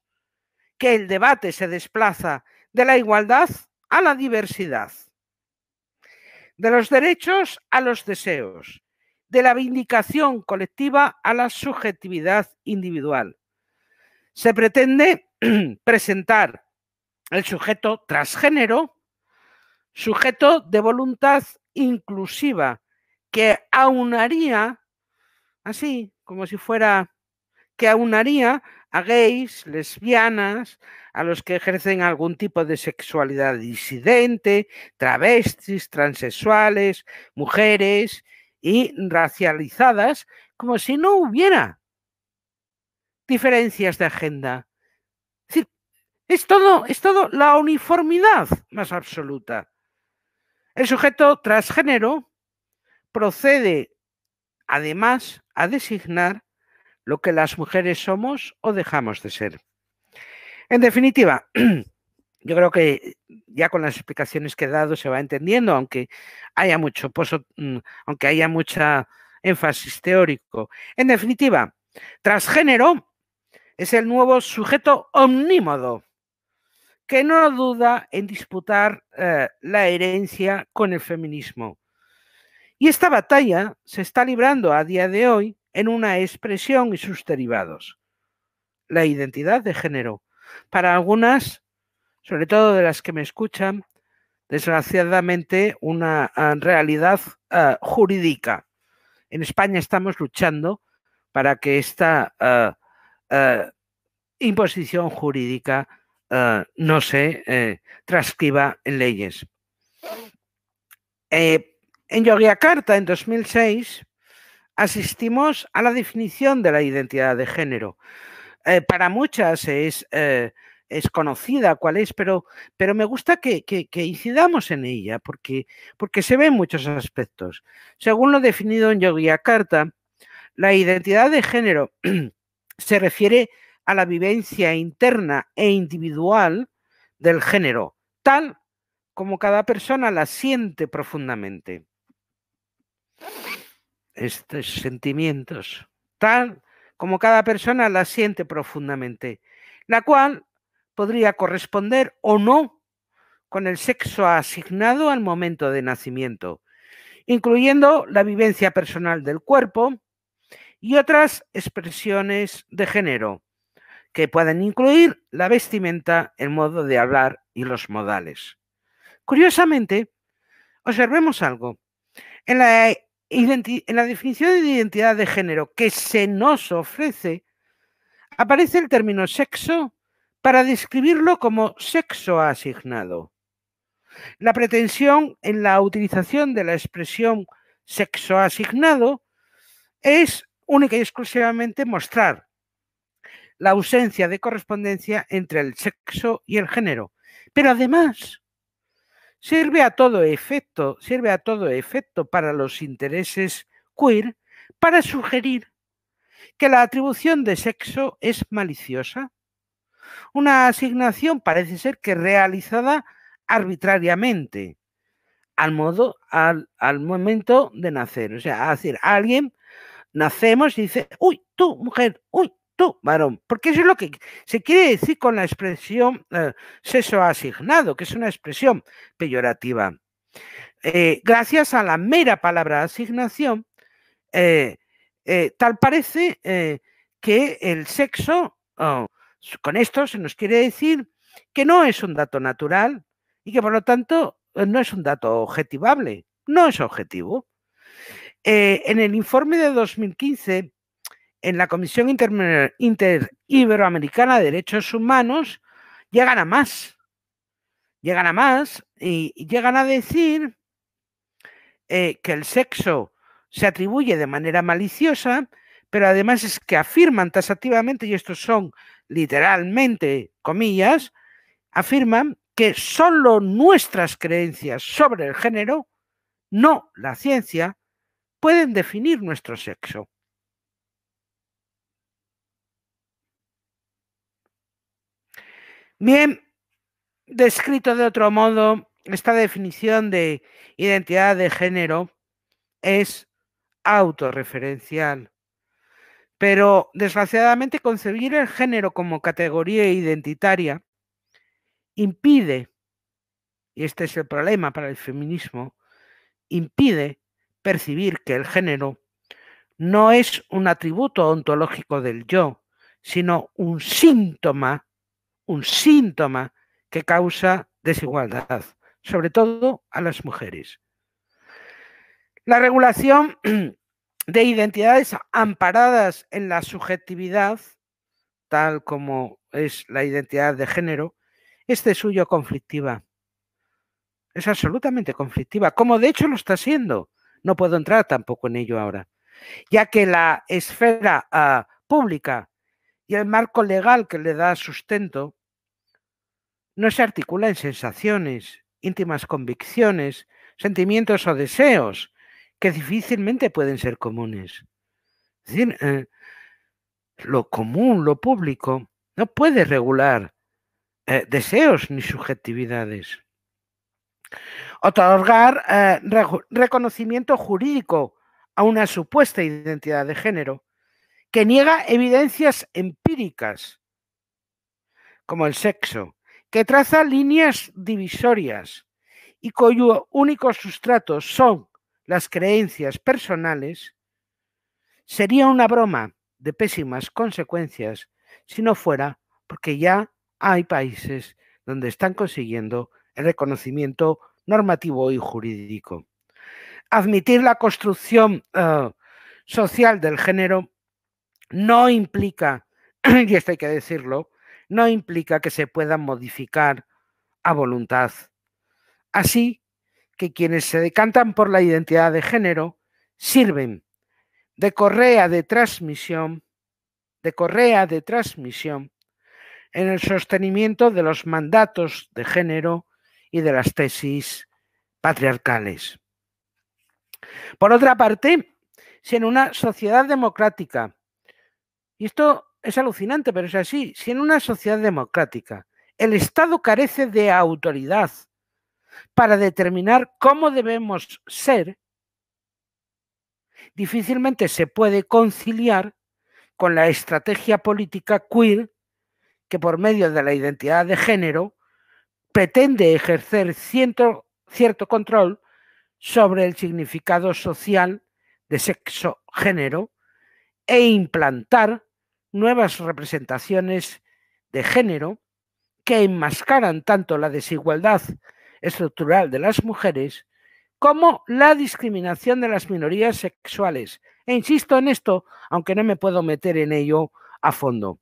que el debate se desplaza de la igualdad a la diversidad, de los derechos a los deseos, de la vindicación colectiva a la subjetividad individual. Se pretende presentar el sujeto transgénero, sujeto de voluntad inclusiva, que aunaría, así como si fuera, que aunaría a gays, lesbianas, a los que ejercen algún tipo de sexualidad disidente, travestis, transexuales, mujeres y racializadas, como si no hubiera diferencias de agenda. Es decir, es todo la uniformidad más absoluta. El sujeto transgénero procede, además, a designar lo que las mujeres somos o dejamos de ser. En definitiva, yo creo que ya con las explicaciones que he dado se va entendiendo, aunque haya mucha énfasis teórico. En definitiva, transgénero es el nuevo sujeto omnímodo que no duda en disputar la herencia con el feminismo. Y esta batalla se está librando a día de hoy en una expresión y sus derivados, la identidad de género. Para algunas, sobre todo de las que me escuchan, desgraciadamente una realidad jurídica. En España estamos luchando para que esta imposición jurídica no se transcriba en leyes. En Yogyakarta, en 2006, asistimos a la definición de la identidad de género. Para muchas es conocida cuál es, pero me gusta que incidamos en ella, porque se ven muchos aspectos. Según lo definido en Yogyakarta, la identidad de género se refiere a la vivencia interna e individual del género, tal como cada persona la siente profundamente. Estos sentimientos, tal como cada persona la siente profundamente, la cual podría corresponder o no con el sexo asignado al momento de nacimiento, incluyendo la vivencia personal del cuerpo y otras expresiones de género, que pueden incluir la vestimenta, el modo de hablar y los modales. Curiosamente, observemos algo. En la definición de identidad de género que se nos ofrece, aparece el término sexo para describirlo como sexo asignado. La pretensión en la utilización de la expresión sexo asignado es única y exclusivamente mostrar la ausencia de correspondencia entre el sexo y el género. Pero además sirve a todo efecto para los intereses queer para sugerir que la atribución de sexo es maliciosa. Una asignación parece ser que realizada arbitrariamente al momento de nacer. O sea, es decir, alguien nacemos y dice, uy, tú, mujer, uy, tú, varón. Porque eso es lo que se quiere decir con la expresión sexo asignado, que es una expresión peyorativa. Gracias a la mera palabra asignación, tal parece que el sexo, con esto se nos quiere decir que no es un dato natural y que por lo tanto no es un dato objetivable, no es objetivo. En el informe de 2015, en la Comisión Interiberoamericana de Derechos Humanos, llegan a más y llegan a decir que el sexo se atribuye de manera maliciosa, pero además es que afirman taxativamente, y estos son literalmente comillas, afirman que solo nuestras creencias sobre el género, no la ciencia, pueden definir nuestro sexo. Bien, descrito de otro modo, esta definición de identidad de género es autorreferencial. Pero, desgraciadamente, concebir el género como categoría identitaria impide, y este es el problema para el feminismo, impide percibir que el género no es un atributo ontológico del yo, sino un síntoma que causa desigualdad, sobre todo a las mujeres. La regulación de identidades amparadas en la subjetividad, tal como es la identidad de género, es de suyo conflictiva. Es absolutamente conflictiva, como de hecho lo está siendo. No puedo entrar tampoco en ello ahora, ya que la esfera pública y el marco legal que le da sustento no se articula en sensaciones, íntimas convicciones, sentimientos o deseos que difícilmente pueden ser comunes. Es decir, lo común, lo público, no puede regular deseos ni subjetividades. Otorgar reconocimiento jurídico a una supuesta identidad de género que niega evidencias empíricas, como el sexo, que traza líneas divisorias y cuyo único sustrato son las creencias personales, sería una broma de pésimas consecuencias si no fuera porque ya hay países donde están consiguiendo el reconocimiento normativo y jurídico. Admitir la construcción social del género no implica, y esto hay que decirlo, no implica que se pueda modificar a voluntad. Así que quienes se decantan por la identidad de género sirven de correa de transmisión en el sostenimiento de los mandatos de género y de las tesis patriarcales. Por otra parte, si en una sociedad democrática, y esto es alucinante, pero es así, si en una sociedad democrática el Estado carece de autoridad para determinar cómo debemos ser, difícilmente se puede conciliar con la estrategia política queer que por medio de la identidad de género pretende ejercer cierto control sobre el significado social de sexo-género e implantar nuevas representaciones de género que enmascaran tanto la desigualdad estructural de las mujeres como la discriminación de las minorías sexuales. E insisto en esto, aunque no me puedo meter en ello a fondo.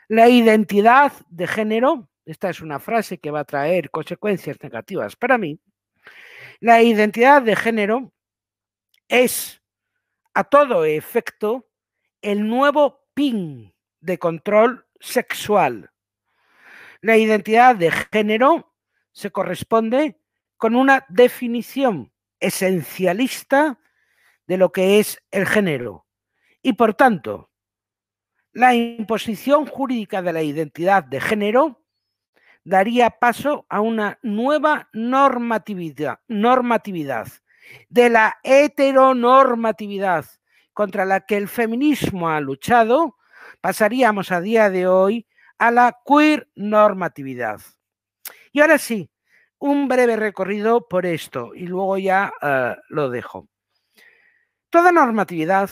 La identidad de género, esta es una frase que va a traer consecuencias negativas para mí, la identidad de género es a todo efecto el nuevo PIN de control sexual. La identidad de género se corresponde con una definición esencialista de lo que es el género y, por tanto, la imposición jurídica de la identidad de género daría paso a una nueva normatividad de la heteronormatividad contra la que el feminismo ha luchado. Pasaríamos a día de hoy a la queer normatividad. Y ahora sí, un breve recorrido por esto y luego ya lo dejo. Toda normatividad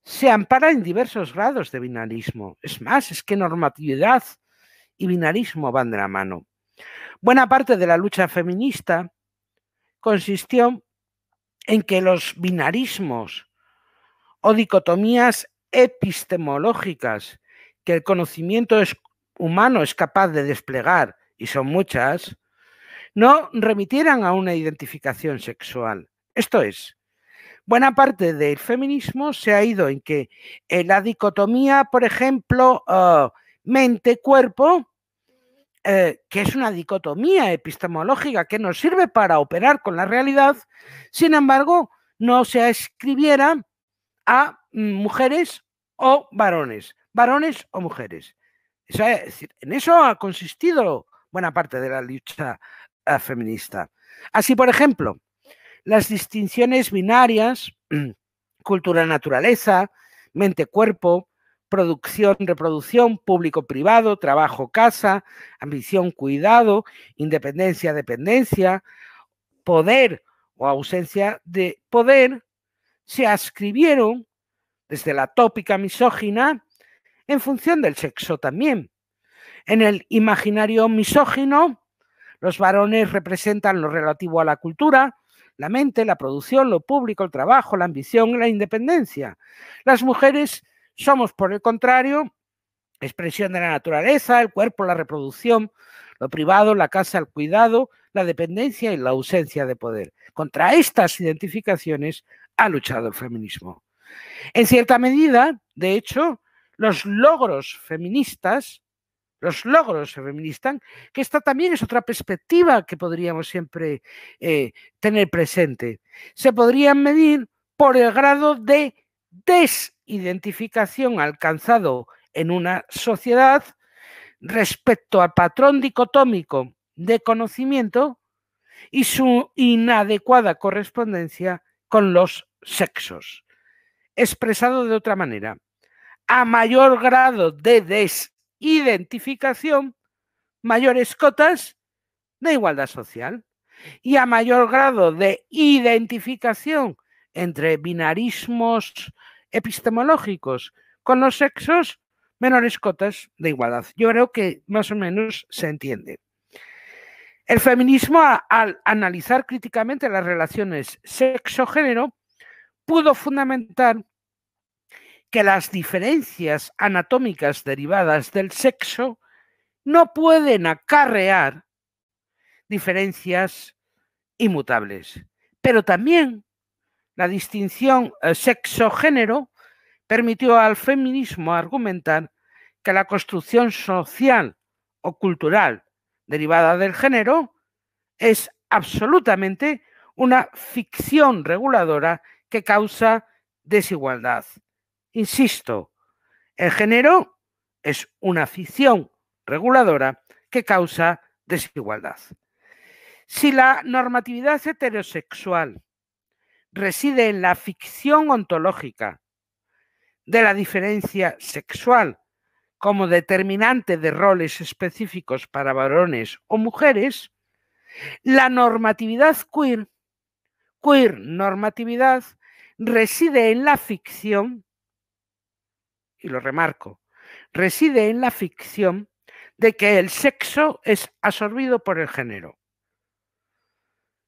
se ampara en diversos grados de binarismo. Es más, es que normatividad y binarismo van de la mano. Buena parte de la lucha feminista consistió en que los binarismos o dicotomías epistemológicas que el conocimiento humano es capaz de desplegar, y son muchas, no remitieran a una identificación sexual. Esto es, buena parte del feminismo se ha ido en que la dicotomía, por ejemplo, mente-cuerpo, que es una dicotomía epistemológica que nos sirve para operar con la realidad, sin embargo, no se ascribiera a mujeres o varones o mujeres. Es decir, en eso ha consistido buena parte de la lucha feminista. Así, por ejemplo, las distinciones binarias, cultura-naturaleza, mente-cuerpo, producción-reproducción, público-privado, trabajo-casa, ambición-cuidado, independencia-dependencia, poder o ausencia de poder, se ascribieron desde la tópica misógina en función del sexo también. En el imaginario misógino, los varones representan lo relativo a la cultura, la mente, la producción, lo público, el trabajo, la ambición y la independencia. Las mujeres somos, por el contrario, expresión de la naturaleza, el cuerpo, la reproducción, lo privado, la casa, el cuidado, la dependencia y la ausencia de poder. Contra estas identificaciones ha luchado el feminismo. En cierta medida, de hecho, los logros feministas, que esta también es otra perspectiva que podríamos siempre tener presente, se podrían medir por el grado de desidentificación alcanzado en una sociedad respecto al patrón dicotómico de conocimiento y su inadecuada correspondencia con los sexos. Expresado de otra manera, a mayor grado de desidentificación, mayores cotas de igualdad social. Y a mayor grado de identificación entre binarismos epistemológicos con los sexos, menores cotas de igualdad. Yo creo que más o menos se entiende. El feminismo, al analizar críticamente las relaciones sexo-género, pudo fundamentar que las diferencias anatómicas derivadas del sexo no pueden acarrear diferencias inmutables. Pero también la distinción sexo-género permitió al feminismo argumentar que la construcción social o cultural derivada del género es absolutamente una ficción reguladora que causa desigualdad. Insisto, el género es una ficción reguladora que causa desigualdad. Si la normatividad heterosexual reside en la ficción ontológica de la diferencia sexual como determinante de roles específicos para varones o mujeres, la normatividad queer normatividad, reside en la ficción, y lo remarco, reside en la ficción de que el sexo es absorbido por el género.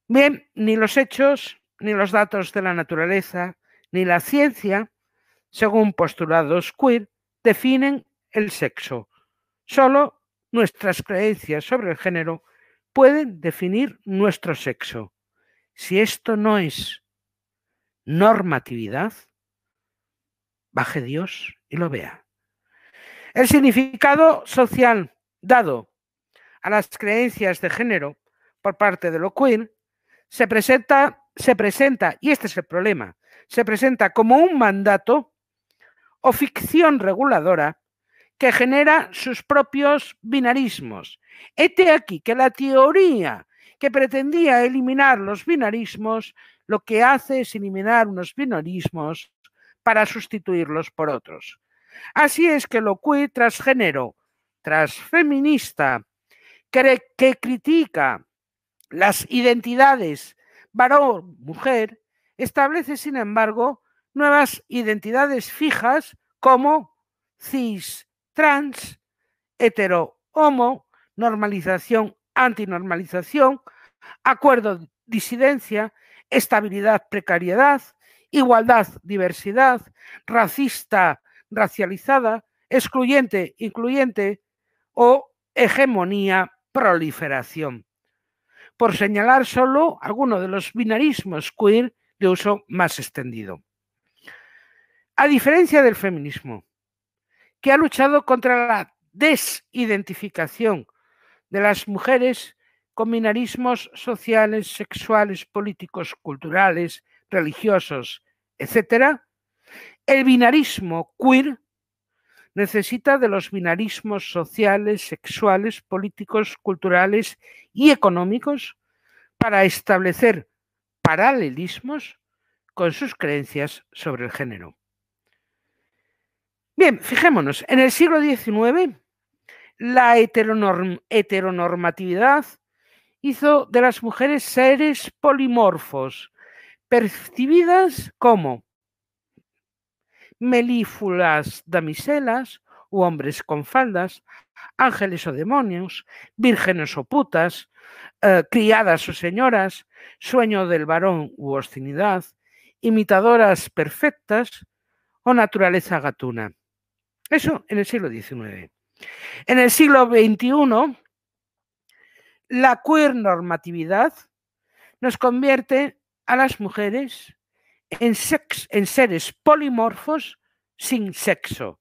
Bien, ni los hechos, ni los datos de la naturaleza, ni la ciencia, según postulados queer, definen el sexo. Solo nuestras creencias sobre el género pueden definir nuestro sexo. Si esto no es normatividad, baje Dios y lo vea. El significado social dado a las creencias de género por parte de lo queer se presenta, y este es el problema, se presenta como un mandato o ficción reguladora que genera sus propios binarismos. Hete aquí que la teoría que pretendía eliminar los binarismos lo que hace es eliminar unos binarismos para sustituirlos por otros. Así es que lo queer transgénero, transfeminista, que critica las identidades varón-mujer, establece, sin embargo, nuevas identidades fijas como cis, trans, hetero, homo, normalización, antinormalización, acuerdo, disidencia, estabilidad, precariedad, igualdad, diversidad, racista, racializada, excluyente, incluyente o hegemonía, proliferación. Por señalar solo algunos de los binarismos queer de uso más extendido. A diferencia del feminismo, que ha luchado contra la desidentificación de las mujeres con binarismos sociales, sexuales, políticos, culturales, religiosos, etc., el binarismo queer necesita de los binarismos sociales, sexuales, políticos, culturales y económicos para establecer paralelismos con sus creencias sobre el género. Bien, fijémonos, en el siglo XIX la heteronormatividad hizo de las mujeres seres polimorfos, percibidas como melífulas damiselas u hombres con faldas, ángeles o demonios, vírgenes o putas, criadas o señoras, sueño del varón u obscenidad, imitadoras perfectas o naturaleza gatuna. Eso en el siglo XIX. En el siglo XXI, la queer normatividad nos convierte a las mujeres en seres polimorfos sin sexo.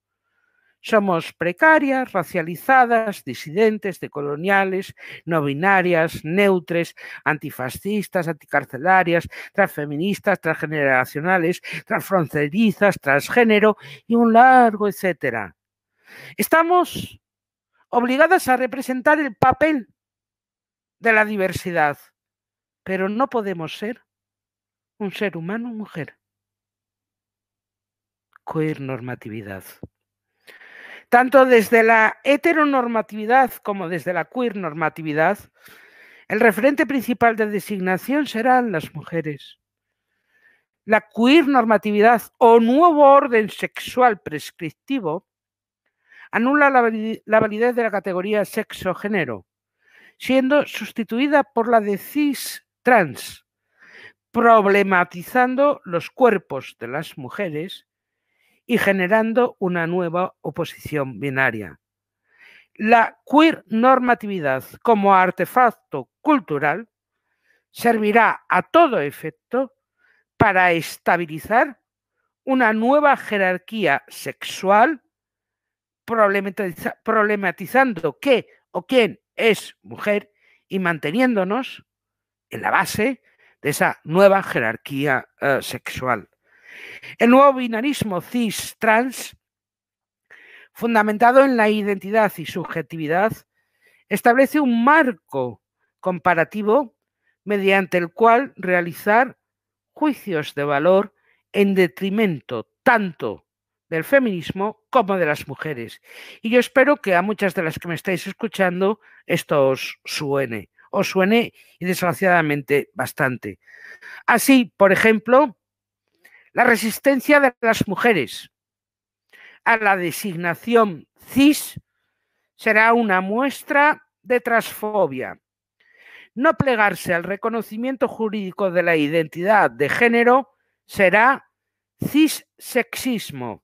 Somos precarias, racializadas, disidentes, decoloniales, no binarias, neutres, antifascistas, anticarcelarias, transfeministas, transgeneracionales, transfronterizas, transgénero y un largo etcétera. Estamos obligadas a representar el papel de la diversidad, pero no podemos ser un ser humano mujer. Queer normatividad. Tanto desde la heteronormatividad como desde la queer normatividad, el referente principal de designación serán las mujeres. La queer normatividad o nuevo orden sexual prescriptivo anula la validez de la categoría sexo-género, siendo sustituida por la de cis-trans, problematizando los cuerpos de las mujeres y generando una nueva oposición binaria. La queer normatividad como artefacto cultural servirá a todo efecto para estabilizar una nueva jerarquía sexual, problematizando qué o quién es mujer y manteniéndonos en la base de esa nueva jerarquía sexual. El nuevo binarismo cis-trans, fundamentado en la identidad y subjetividad, establece un marco comparativo mediante el cual realizar juicios de valor en detrimento tanto del feminismo como de las mujeres. Y yo espero que a muchas de las que me estáis escuchando esto os suene y desgraciadamente bastante. Así, por ejemplo, la resistencia de las mujeres a la designación cis será una muestra de transfobia. No plegarse al reconocimiento jurídico de la identidad de género será cissexismo.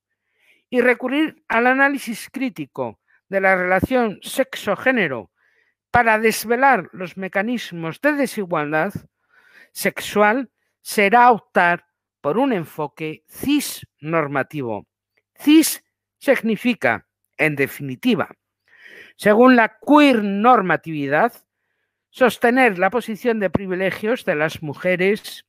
Y recurrir al análisis crítico de la relación sexo-género para desvelar los mecanismos de desigualdad sexual será optar por un enfoque cisnormativo. Cis significa, en definitiva, según la queer normatividad, sostener la posición de privilegios de las mujeres,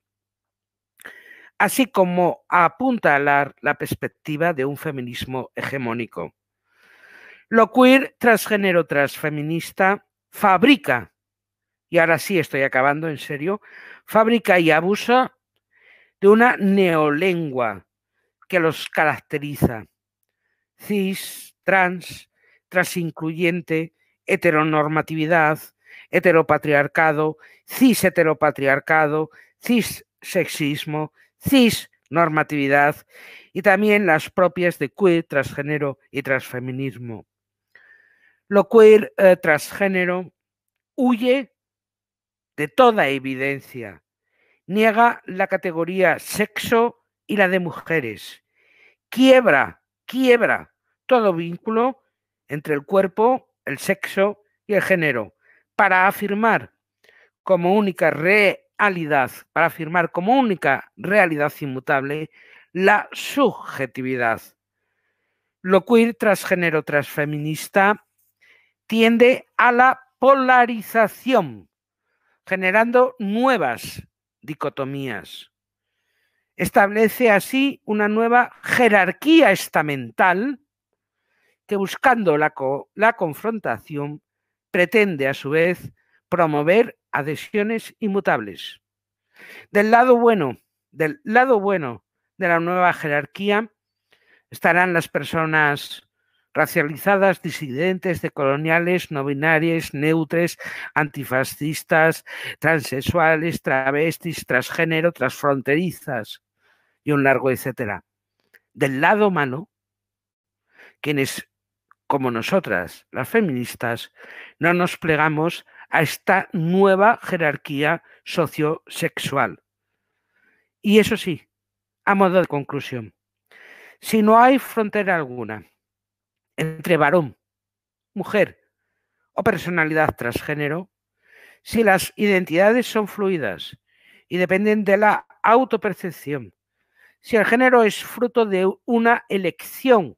así como apunta la perspectiva de un feminismo hegemónico. Lo queer, transgénero, transfeminista fabrica, y ahora sí estoy acabando en serio, fabrica y abusa de una neolengua que los caracteriza. Cis, trans, transincluyente, heteronormatividad, heteropatriarcado, cis-heteropatriarcado, cis-sexismo, cis-normatividad y también las propias de queer, transgénero y transfeminismo. Lo queer transgénero huye de toda evidencia, niega la categoría sexo y la de mujeres, quiebra todo vínculo entre el cuerpo, el sexo y el género para afirmar como única realidad, inmutable la subjetividad. Lo queer, transgénero, transfeminista tiende a la polarización, generando nuevas dicotomías. Establece así una nueva jerarquía estamental que, buscando la confrontación, pretende a su vez promover adhesiones inmutables. Del lado bueno de la nueva jerarquía estarán las personas racializadas, disidentes, decoloniales, no binarias, neutres, antifascistas, transexuales, travestis, transgénero, transfronterizas y un largo etcétera. Del lado malo, quienes, como nosotras, las feministas, no nos plegamos a esta nueva jerarquía sociosexual. Y eso sí, a modo de conclusión, si no hay frontera alguna entre varón, mujer o personalidad transgénero, si las identidades son fluidas y dependen de la autopercepción, si el género es fruto de una elección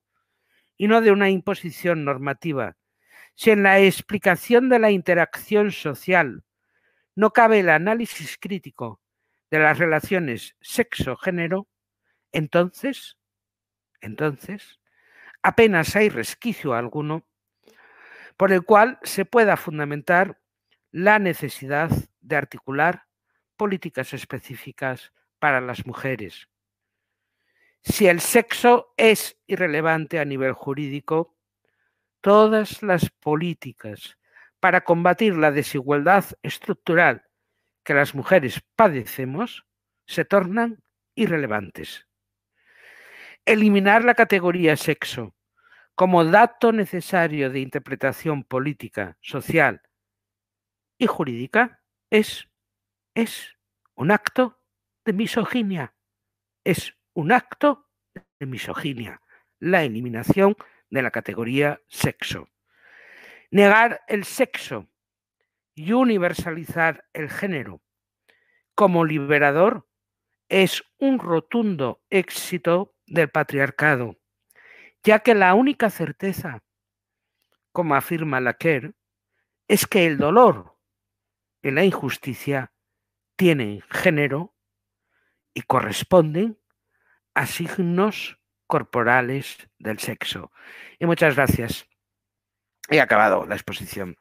y no de una imposición normativa, si en la explicación de la interacción social no cabe el análisis crítico de las relaciones sexo-género, entonces apenas hay resquicio alguno por el cual se pueda fundamentar la necesidad de articular políticas específicas para las mujeres. Si el sexo es irrelevante a nivel jurídico, todas las políticas para combatir la desigualdad estructural que las mujeres padecemos se tornan irrelevantes. Eliminar la categoría sexo como dato necesario de interpretación política, social y jurídica es un acto de misoginia. Es un acto de misoginia, la eliminación de la categoría sexo. Negar el sexo y universalizar el género como liberador es un rotundo éxito del patriarcado, ya que la única certeza, como afirma Laqueur, es que el dolor y la injusticia tienen género y corresponden a signos corporales del sexo. Y muchas gracias. He acabado la exposición.